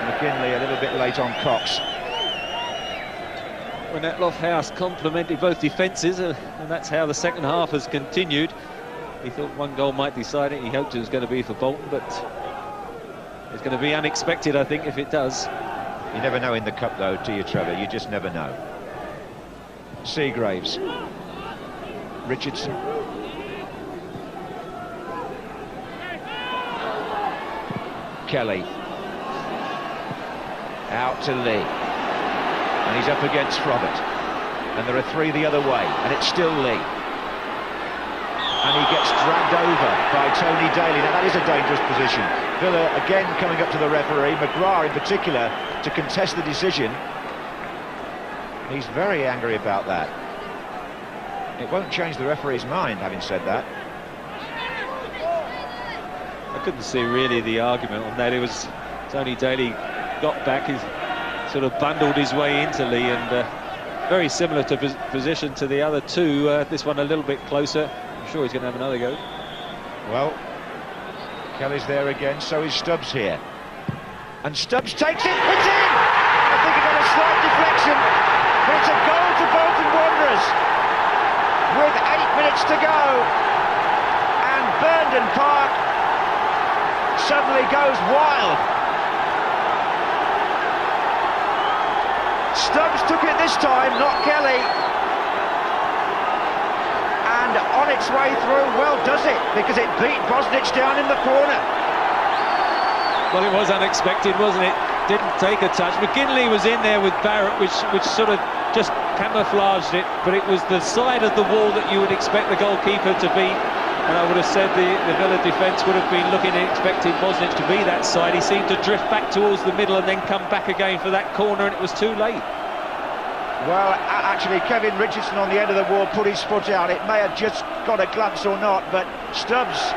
McGinley a little bit late on Cox. When that Lofthouse complemented both defences, and that's how the second half has continued. He thought one goal might decide it. He hoped it was going to be for Bolton, but it's going to be unexpected, I think, if it does. You never know in the cup, though, do you, Trevor? You just never know. Seagraves. Richardson. Kelly. Out to Lee. And he's up against Robert. And there are three the other way. And it's still Lee. And he gets dragged over by Tony Daly. Now, that is a dangerous position. Villa again coming up to the referee. McGrath in particular to contest the decision. He's very angry about that. It won't change the referee's mind, having said that. I couldn't see really the argument on that. It was Tony Daly got back, he sort of bundled his way into Lee, and very similar to position to the other two. This one a little bit closer. I'm sure he's going to have another go. Well, Kelly's there again, so is Stubbs here. And Stubbs takes it, it's in! I think he got a slight deflection, but it's a goal to Bolton Wanderers with 8 minutes to go. And Burnden Park suddenly goes wild. Stubbs took it this time, not Kelly. And on its way through, well does it, because it beat Bosnich down in the corner. Well, it was unexpected, wasn't it? Didn't take a touch. McGinley was in there with Barrett, which sort of just camouflaged it, but it was the side of the wall that you would expect the goalkeeper to be. And I would have said the Villa defence would have been looking and expecting Bosnich to be that side. He seemed to drift back towards the middle and then come back again for that corner, and it was too late. Well, actually, Kevin Richardson on the end of the wall put his foot out. It may have just got a glance or not, but Stubbs,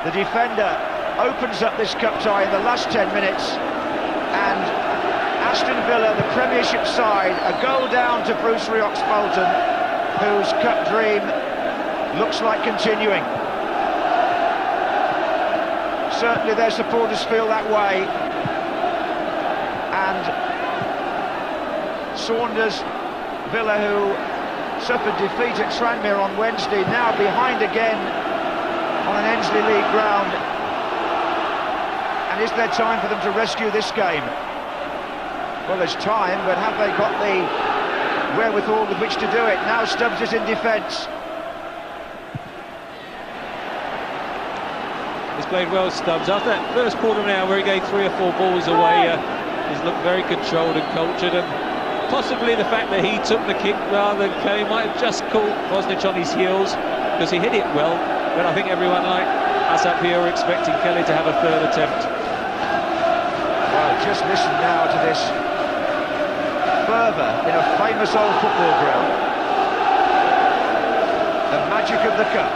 the defender, opens up this cup tie in the last 10 minutes. And Aston Villa, the Premiership side, a goal down to Bruce Rioch's Bolton, whose cup dream looks like continuing. Certainly their supporters feel that way. And Saunders, Villa, who suffered defeat at Tranmere on Wednesday, now behind again on an Ensley League ground. And is there time for them to rescue this game? Well, there's time, but have they got the wherewithal with which to do it? Now Stubbs is in defence. He's played well, Stubbs. After that first quarter of an hour where he gave 3 or 4 balls away, He's looked very controlled and cultured, and possibly the fact that he took the kick rather than Kelly might have just caught Bosnich on his heels, because he hit it well, but I think everyone like us up here are expecting Kelly to have a third attempt. Well, just listen now to this fervour in a famous old football ground. The magic of the cup.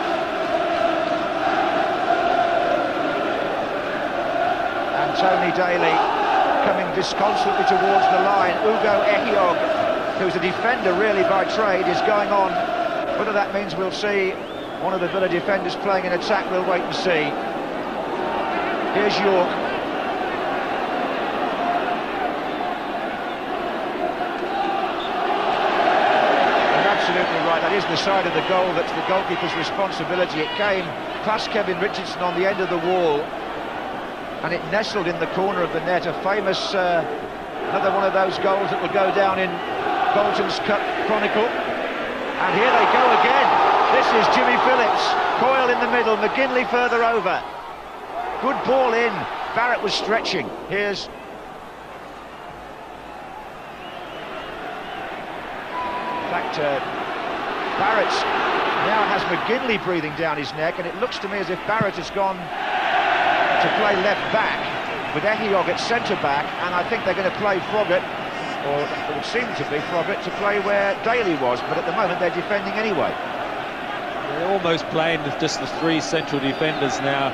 And Tony Daly coming disconsolately towards the line. Ugo Ehiog, who's a defender really by trade, is going on. Whether that means we'll see one of the Villa defenders playing in attack, we'll wait and see. Here's York. And absolutely right, that is the side of the goal that's the goalkeeper's responsibility. It came past Kevin Richardson on the end of the wall, and it nestled in the corner of the net. A famous, another one of those goals that will go down in Bolton's Cup Chronicle. And here they go again. This is Jimmy Phillips. Coyle in the middle, McGinley further over. Good ball in. Barrett was stretching. Here's... In fact, Barrett now has McGinley breathing down his neck, and it looks to me as if Barrett has gone to play left back with Ehiog at centre back, and I think they're going to play Froggatt, or it would seem to be Froggatt, to play where Daly was, but at the moment they're defending anyway. They're almost playing with just the three central defenders now,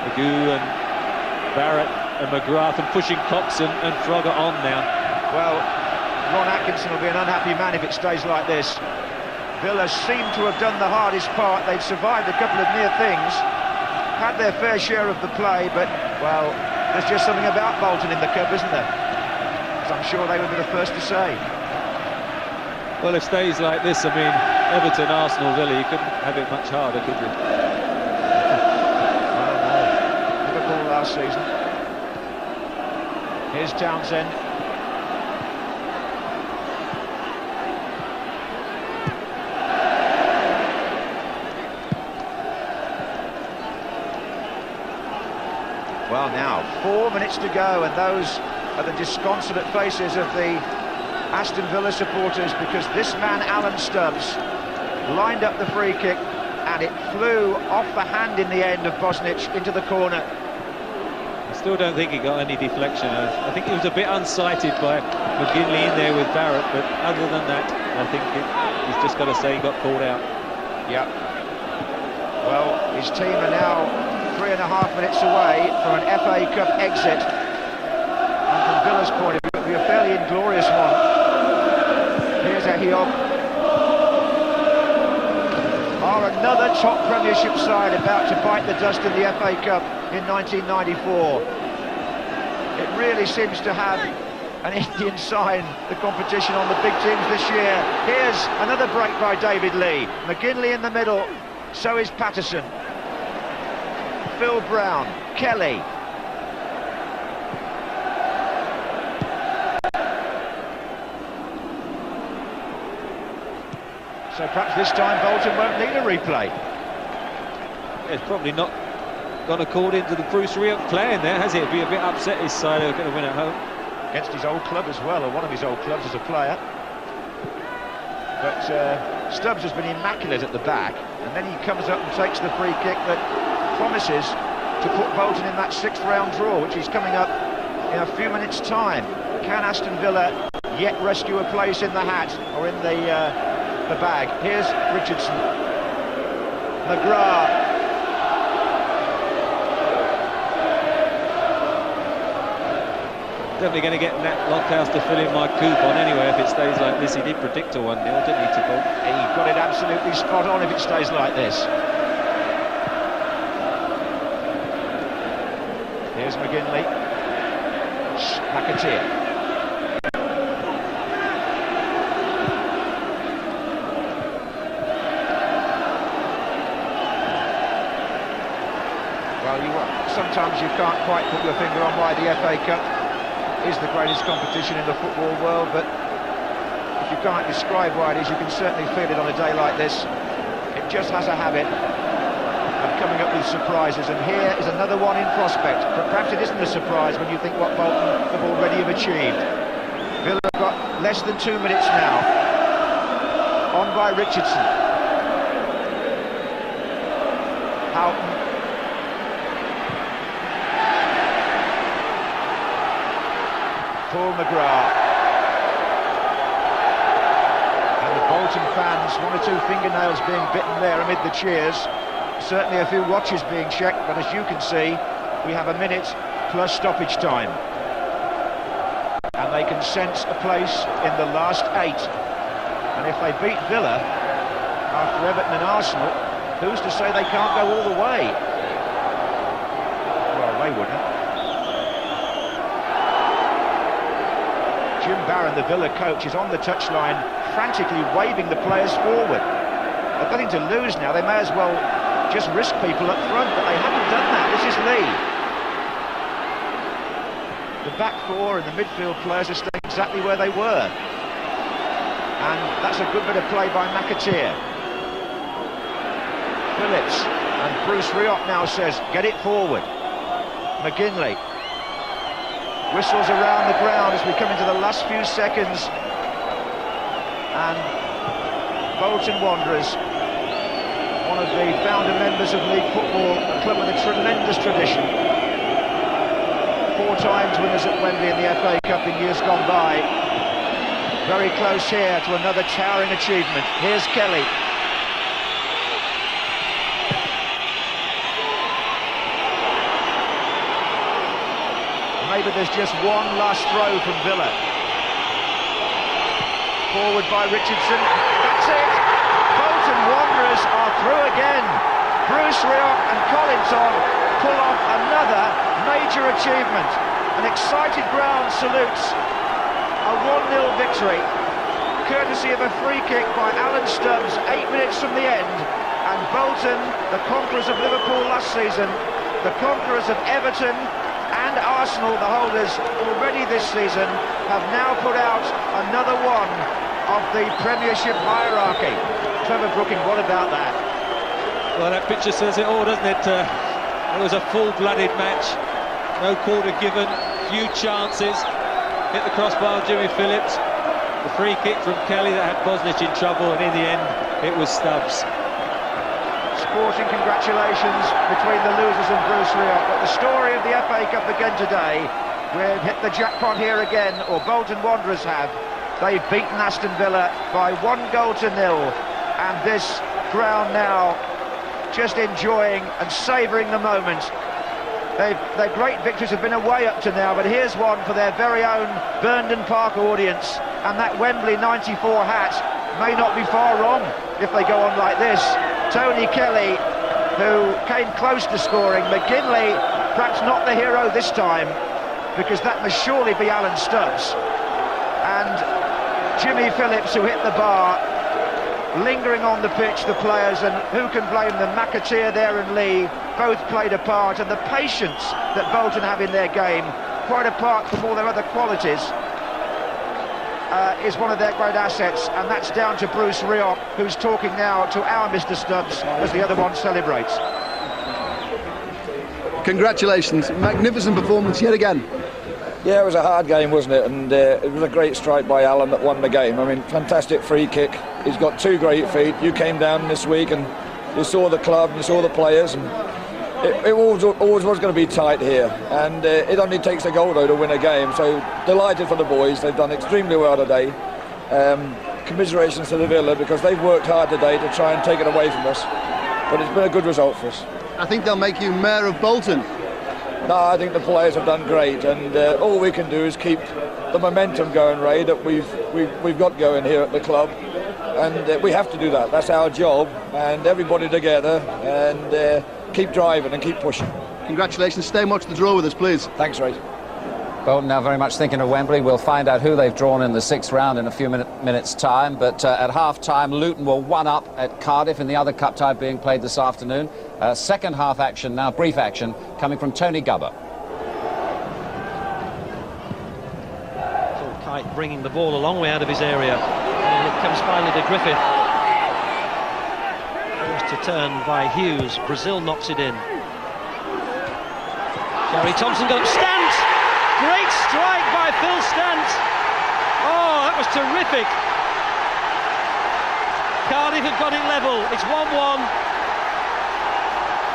Magoo and Barrett and McGrath, and pushing Cox and Froggatt on now. Well, Ron Atkinson will be an unhappy man if it stays like this. Villa seem to have done the hardest part. They've survived a couple of near things, had their fair share of the play, but, well, there's just something about Bolton in the cup, isn't there? As I'm sure they would be the first to say. Well, if it stays like this, I mean, Everton, Arsenal, Villa, you couldn't have it much harder, could you? Well, no. Liverpool last season. Here's Townsend. Well, now, 4 minutes to go, and those are the disconsolate faces of the Aston Villa supporters, because this man, Alan Stubbs, lined up the free kick, and it flew off the hand in the end of Bosnich into the corner. I still don't think he got any deflection. I think he was a bit unsighted by McGinley in there with Barrett, but other than that, I think he's just got to say he got called out. Yep. Well, his team are now 3.5 minutes away from an FA Cup exit, and from Villa's point of view, it will be a fairly inglorious one. Here's Ehiog. Are another top Premiership side about to bite the dust in the FA Cup in 1994. It really seems to have an Indian sign, the competition on the big teams this year. Here's another break by David Lee. McGinley in the middle, so is Patterson. Phil Brown, Kelly. So perhaps this time Bolton won't need a replay. It's probably not gone according to the Bruce Rioch plan there, has it? It'd be a bit upset his side are going to win at home. Against his old club as well, or one of his old clubs as a player. But Stubbs has been immaculate at the back, and then he comes up and takes the free kick that promises to put Bolton in that 6th round draw, which is coming up in a few minutes' time. Can Aston Villa yet rescue a place in the hat, or in the bag? Here's Richardson. McGrath. Definitely going to get Nat Lockhouse to fill in my coupon anyway if it stays like this. He did predict a 1-0, didn't he, to Bolton? He got it absolutely spot on if it stays like this. Here's McGinley. McAteer. Well, sometimes you can't quite put your finger on why the FA Cup is the greatest competition in the football world, but if you can't describe why it is, you can certainly feel it on a day like this. It just has a habit. of coming up with surprises, and here is another one in prospect. But perhaps it isn't a surprise when you think what Bolton have already achieved. Villa have got less than 2 minutes now. On by Richardson. Houghton. Paul McGrath. And the Bolton fans, 1 or 2 fingernails being bitten there amid the cheers. Certainly a few watches being checked, but as you can see, we have a minute plus stoppage time. And they can sense a place in the last 8. And if they beat Villa after Everton and Arsenal, who's to say they can't go all the way? Well, they wouldn't. Jim Barron, the Villa coach, is on the touchline, frantically waving the players forward. They've nothing to lose now. They may as well just risk people up front, but they haven't done that. This is Lee. The back 4 and the midfield players are staying exactly where they were. And that's a good bit of play by McAteer. Phillips, and Bruce Rioch now says, get it forward. McGinley. Whistles around the ground as we come into the last few seconds. And Bolton Wanderers, one of the founder members of League Football, a club with a tremendous tradition. 4 times winners at Wembley in the FA Cup in years gone by. Very close here to another towering achievement. Here's Kelly. Maybe there's just one last throw from Villa. Forward by Richardson. That's it! Bolton Wanderers are through again. Bruce Rioch and Collinson pull off another major achievement. An excited ground salutes a 1-0 victory, courtesy of a free kick by Alan Stubbs 8 minutes from the end. And Bolton, the conquerors of Liverpool last season, the conquerors of Everton and Arsenal, the holders already this season, have now put out another one of the Premiership hierarchy. Trevor Brooking, what about that? Well, that picture says it all, doesn't it? It was a full-blooded match. No quarter given, few chances. Hit the crossbar, Jimmy Phillips. The free kick from Kelly that had Bosnich in trouble, and in the end, it was Stubbs. Sporting congratulations between the losers and Bruce Rioch, but the story of the FA Cup again today, we've hit the jackpot here again, or Bolton Wanderers have. They've beaten Aston Villa by 1-0, and this ground now just enjoying and savouring the moment. Their great victories have been away up to now, but here's one for their very own Burnden Park audience, and that Wembley 94 hat may not be far wrong if they go on like this. Tony Kelly, who came close to scoring. McGinley, perhaps not the hero this time, because that must surely be Alan Stubbs. And Jimmy Phillips, who hit the bar, lingering on the pitch, the players, and who can blame them? McAteer there and Lee both played a part, and the patience that Bolton have in their game, quite apart from all their other qualities, is one of their great assets, and that's down to Bruce Rioch, who's talking now to our Mr. Stubbs as the other one celebrates. Congratulations, magnificent performance yet again. Yeah, it was a hard game, wasn't it? And it was a great strike by Alan that won the game. I mean, fantastic free kick. He's got 2 great feet. You came down this week and you saw the club and you saw the players, and it always was going to be tight here. And it only takes a goal, though, to win a game. So delighted for the boys. They've done extremely well today. Commiserations to the Villa, because they've worked hard today to try and take it away from us. But it's been a good result for us. I think they'll make you mayor of Bolton. No, I think the players have done great, and all we can do is keep the momentum going, Ray, that we've got going here at the club, and we have to do that. That's our job, and everybody together, and keep driving and keep pushing. Congratulations. Stay and watch the draw with us, please. Thanks, Ray. Bolton now very much thinking of Wembley. We'll find out who they've drawn in the 6th round in a few minutes' time. But at half-time, Luton were 1-up at Cardiff in the other cup tie being played this afternoon. Second half action now, brief action, coming from Tony Gubber. Paul Kite bringing the ball a long way out of his area. And it comes finally to Griffith. Wants to turn by Hughes. Brazil knocks it in. Gary Thompson got Stant! Great strike by Phil Stant! Oh, that was terrific! Cardiff have got it level. It's 1-1.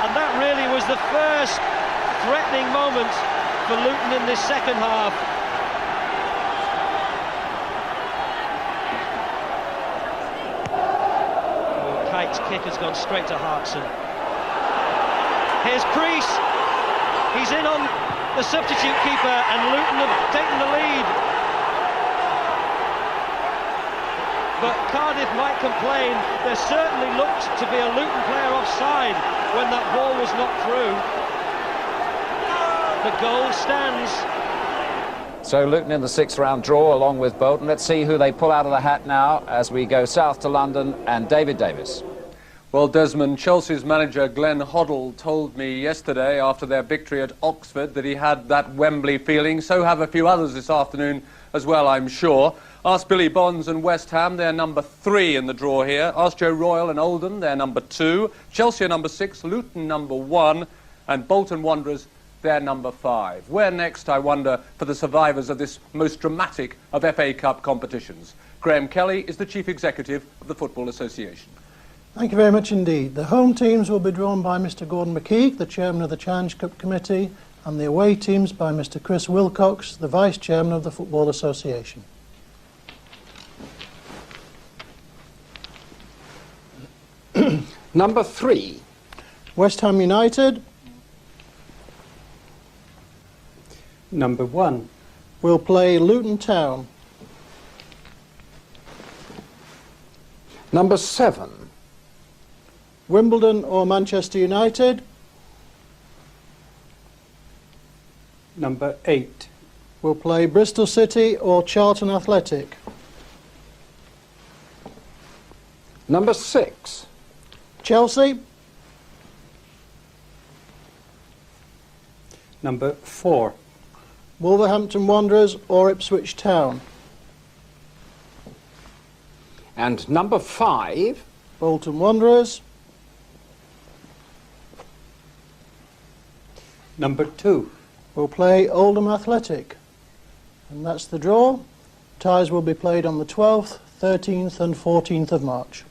And that really was the first threatening moment for Luton in this second half. Kite's kick has gone straight to Hartson. Here's Priest. He's in on the substitute keeper, and Luton have taken the lead. But Cardiff might complain. There certainly looked to be a Luton player offside when that ball was knocked through. The goal stands. So Luton in the 6th round draw along with Bolton. Let's see who they pull out of the hat now as we go south to London, and David Davis. Well, Desmond, Chelsea's manager Glenn Hoddle told me yesterday after their victory at Oxford that he had that Wembley feeling. So have a few others this afternoon as well, I'm sure. Ask Billy Bonds and West Ham, they're number 3 in the draw here. Ask Joe Royal and Oldham, they're number 2. Chelsea are number 6, Luton number 1, and Bolton Wanderers, they're number 5. Where next, I wonder, for the survivors of this most dramatic of FA Cup competitions? Graham Kelly is the Chief Executive of the Football Association. Thank you very much indeed. The home teams will be drawn by Mr Gordon McKeague, the Chairman of the Challenge Cup Committee, and the away teams by Mr Chris Wilcox, the Vice Chairman of the Football Association. Number 3. West Ham United. Number 1. Will play Luton Town. Number 7. Wimbledon or Manchester United. Number 8. Will play Bristol City or Charlton Athletic. Number 6. Chelsea. Number 4. Wolverhampton Wanderers or Ipswich Town. And number 5. Bolton Wanderers. Number 2. Will play Oldham Athletic. And that's the draw. Ties will be played on the 12th, 13th and 14th of March.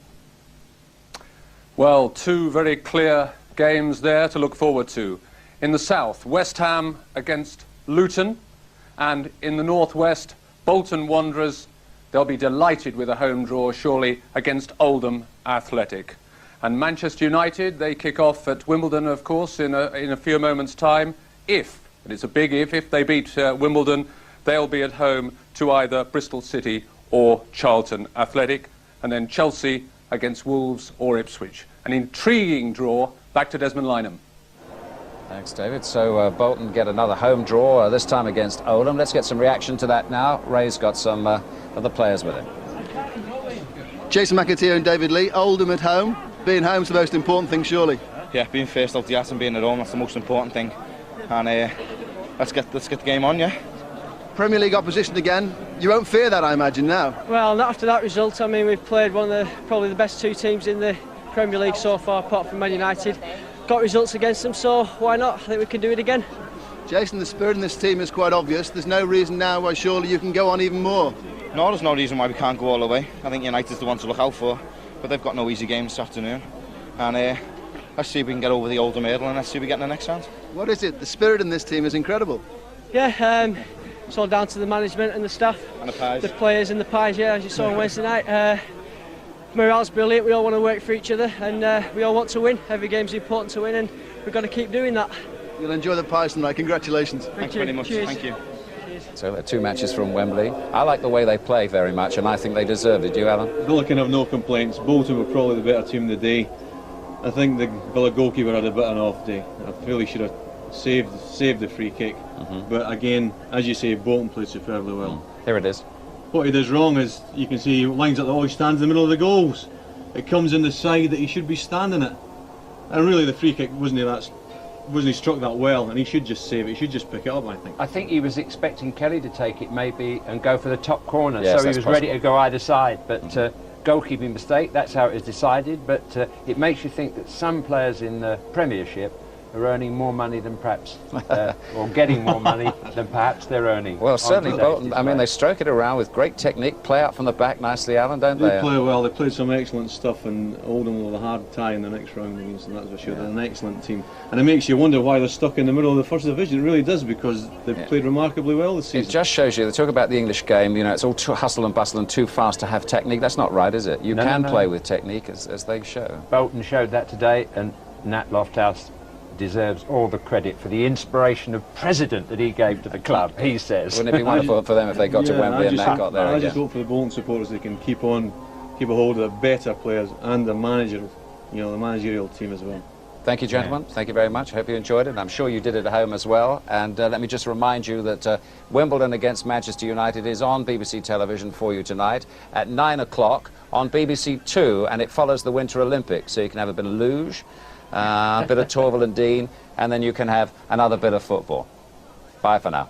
Well, 2 very clear games there to look forward to. In the south, West Ham against Luton, and in the northwest, Bolton Wanderers. They'll be delighted with a home draw, surely, against Oldham Athletic. And Manchester United, they kick off at Wimbledon, of course, in a few moments' time. If, and it's a big if they beat Wimbledon, they'll be at home to either Bristol City or Charlton Athletic. And then Chelsea against Wolves or Ipswich. An intriguing draw. Back to Desmond Lynham. Thanks, David. So Bolton get another home draw, this time against Oldham. Let's get some reaction to that now. Ray's got some other players with him. Jason McAteer and David Lee, Oldham at home. Being home's the most important thing, surely. Yeah, being first out the arse and being at home, that's the most important thing. And let's get the game on, yeah. Premier League opposition again. You won't fear that, I imagine, now. Well, not after that result. I mean, we've played one of probably the best 2 teams in the Premier League so far, apart from Man United. Got results against them, so why not? I think we can do it again. Jason, the spirit in this team is quite obvious. There's no reason now why surely you can go on even more. No, there's no reason why we can't go all the way. I think United's the one to look out for, but they've got no easy games this afternoon. And let's see if we can get over the Oldham hurdle, and let's see if we get in the next round. What is it? The spirit in this team is incredible. Yeah, it's all down to the management and the staff. And the pies. The players and the pies, yeah, as you saw on Wednesday night. Morale's brilliant, we all want to work for each other, and we all want to win. Every game's important to win, and we've got to keep doing that. You'll enjoy the pies tonight. Congratulations. Thanks very much. Cheers. Thank you. So they're 2 matches from Wembley. I like the way they play very much, and I think they deserved it. Do you, Alan? Villa can have no complaints. Bolton were probably the better team of the day. I think the Villa goalkeeper had a bit of an off day. I feel he should have saved the free kick. But again, as you say, Bolton played superbly well. Here it is. What he does wrong is, you can see he lines up the ball, he stands in the middle of the goals. It comes in the side that he should be standing at. And really the free kick wasn't he struck that well, and he should just save it, he should just pick it up, I think. I think he was expecting Kelly to take it maybe and go for the top corner, Yes, so he was possible. ready to go either side, but goalkeeping mistake, that's how it is decided, but it makes you think that some players in the Premiership are earning more money than perhaps, or getting more money than perhaps they're earning. Well, certainly Bolton, I mean, they stroke it around with great technique, play out from the back nicely, Alan, don't they? They play well, they played some excellent stuff, and Oldham with a hard tie in the next round against them, that's for sure. They're an excellent team. And it makes you wonder why they're stuck in the middle of the first division. It really does, because they've played remarkably well this season. It just shows you, they talk about the English game, you know, it's all too hustle and bustle and too fast to have technique. That's not right, is it? You can play with technique, as they show. Bolton showed that today, and Nat Lofthouse deserves all the credit for the inspiration of president that he gave to the club, he says. Wouldn't it be wonderful for them if they got to Wembley and Nat got there I just hope for the Bolton supporters they can keep a hold of the better players and the manager, you know, the managerial team as well. Thank you, gentlemen. Thank you very much. I hope you enjoyed it, and I'm sure you did it at home as well. And let me just remind you that Wimbledon against Manchester United is on BBC television for you tonight at 9 o'clock on BBC Two, and it follows the Winter Olympics, so you can have a bit of luge, a bit of Torvill and Dean, and then you can have another bit of football. Bye for now.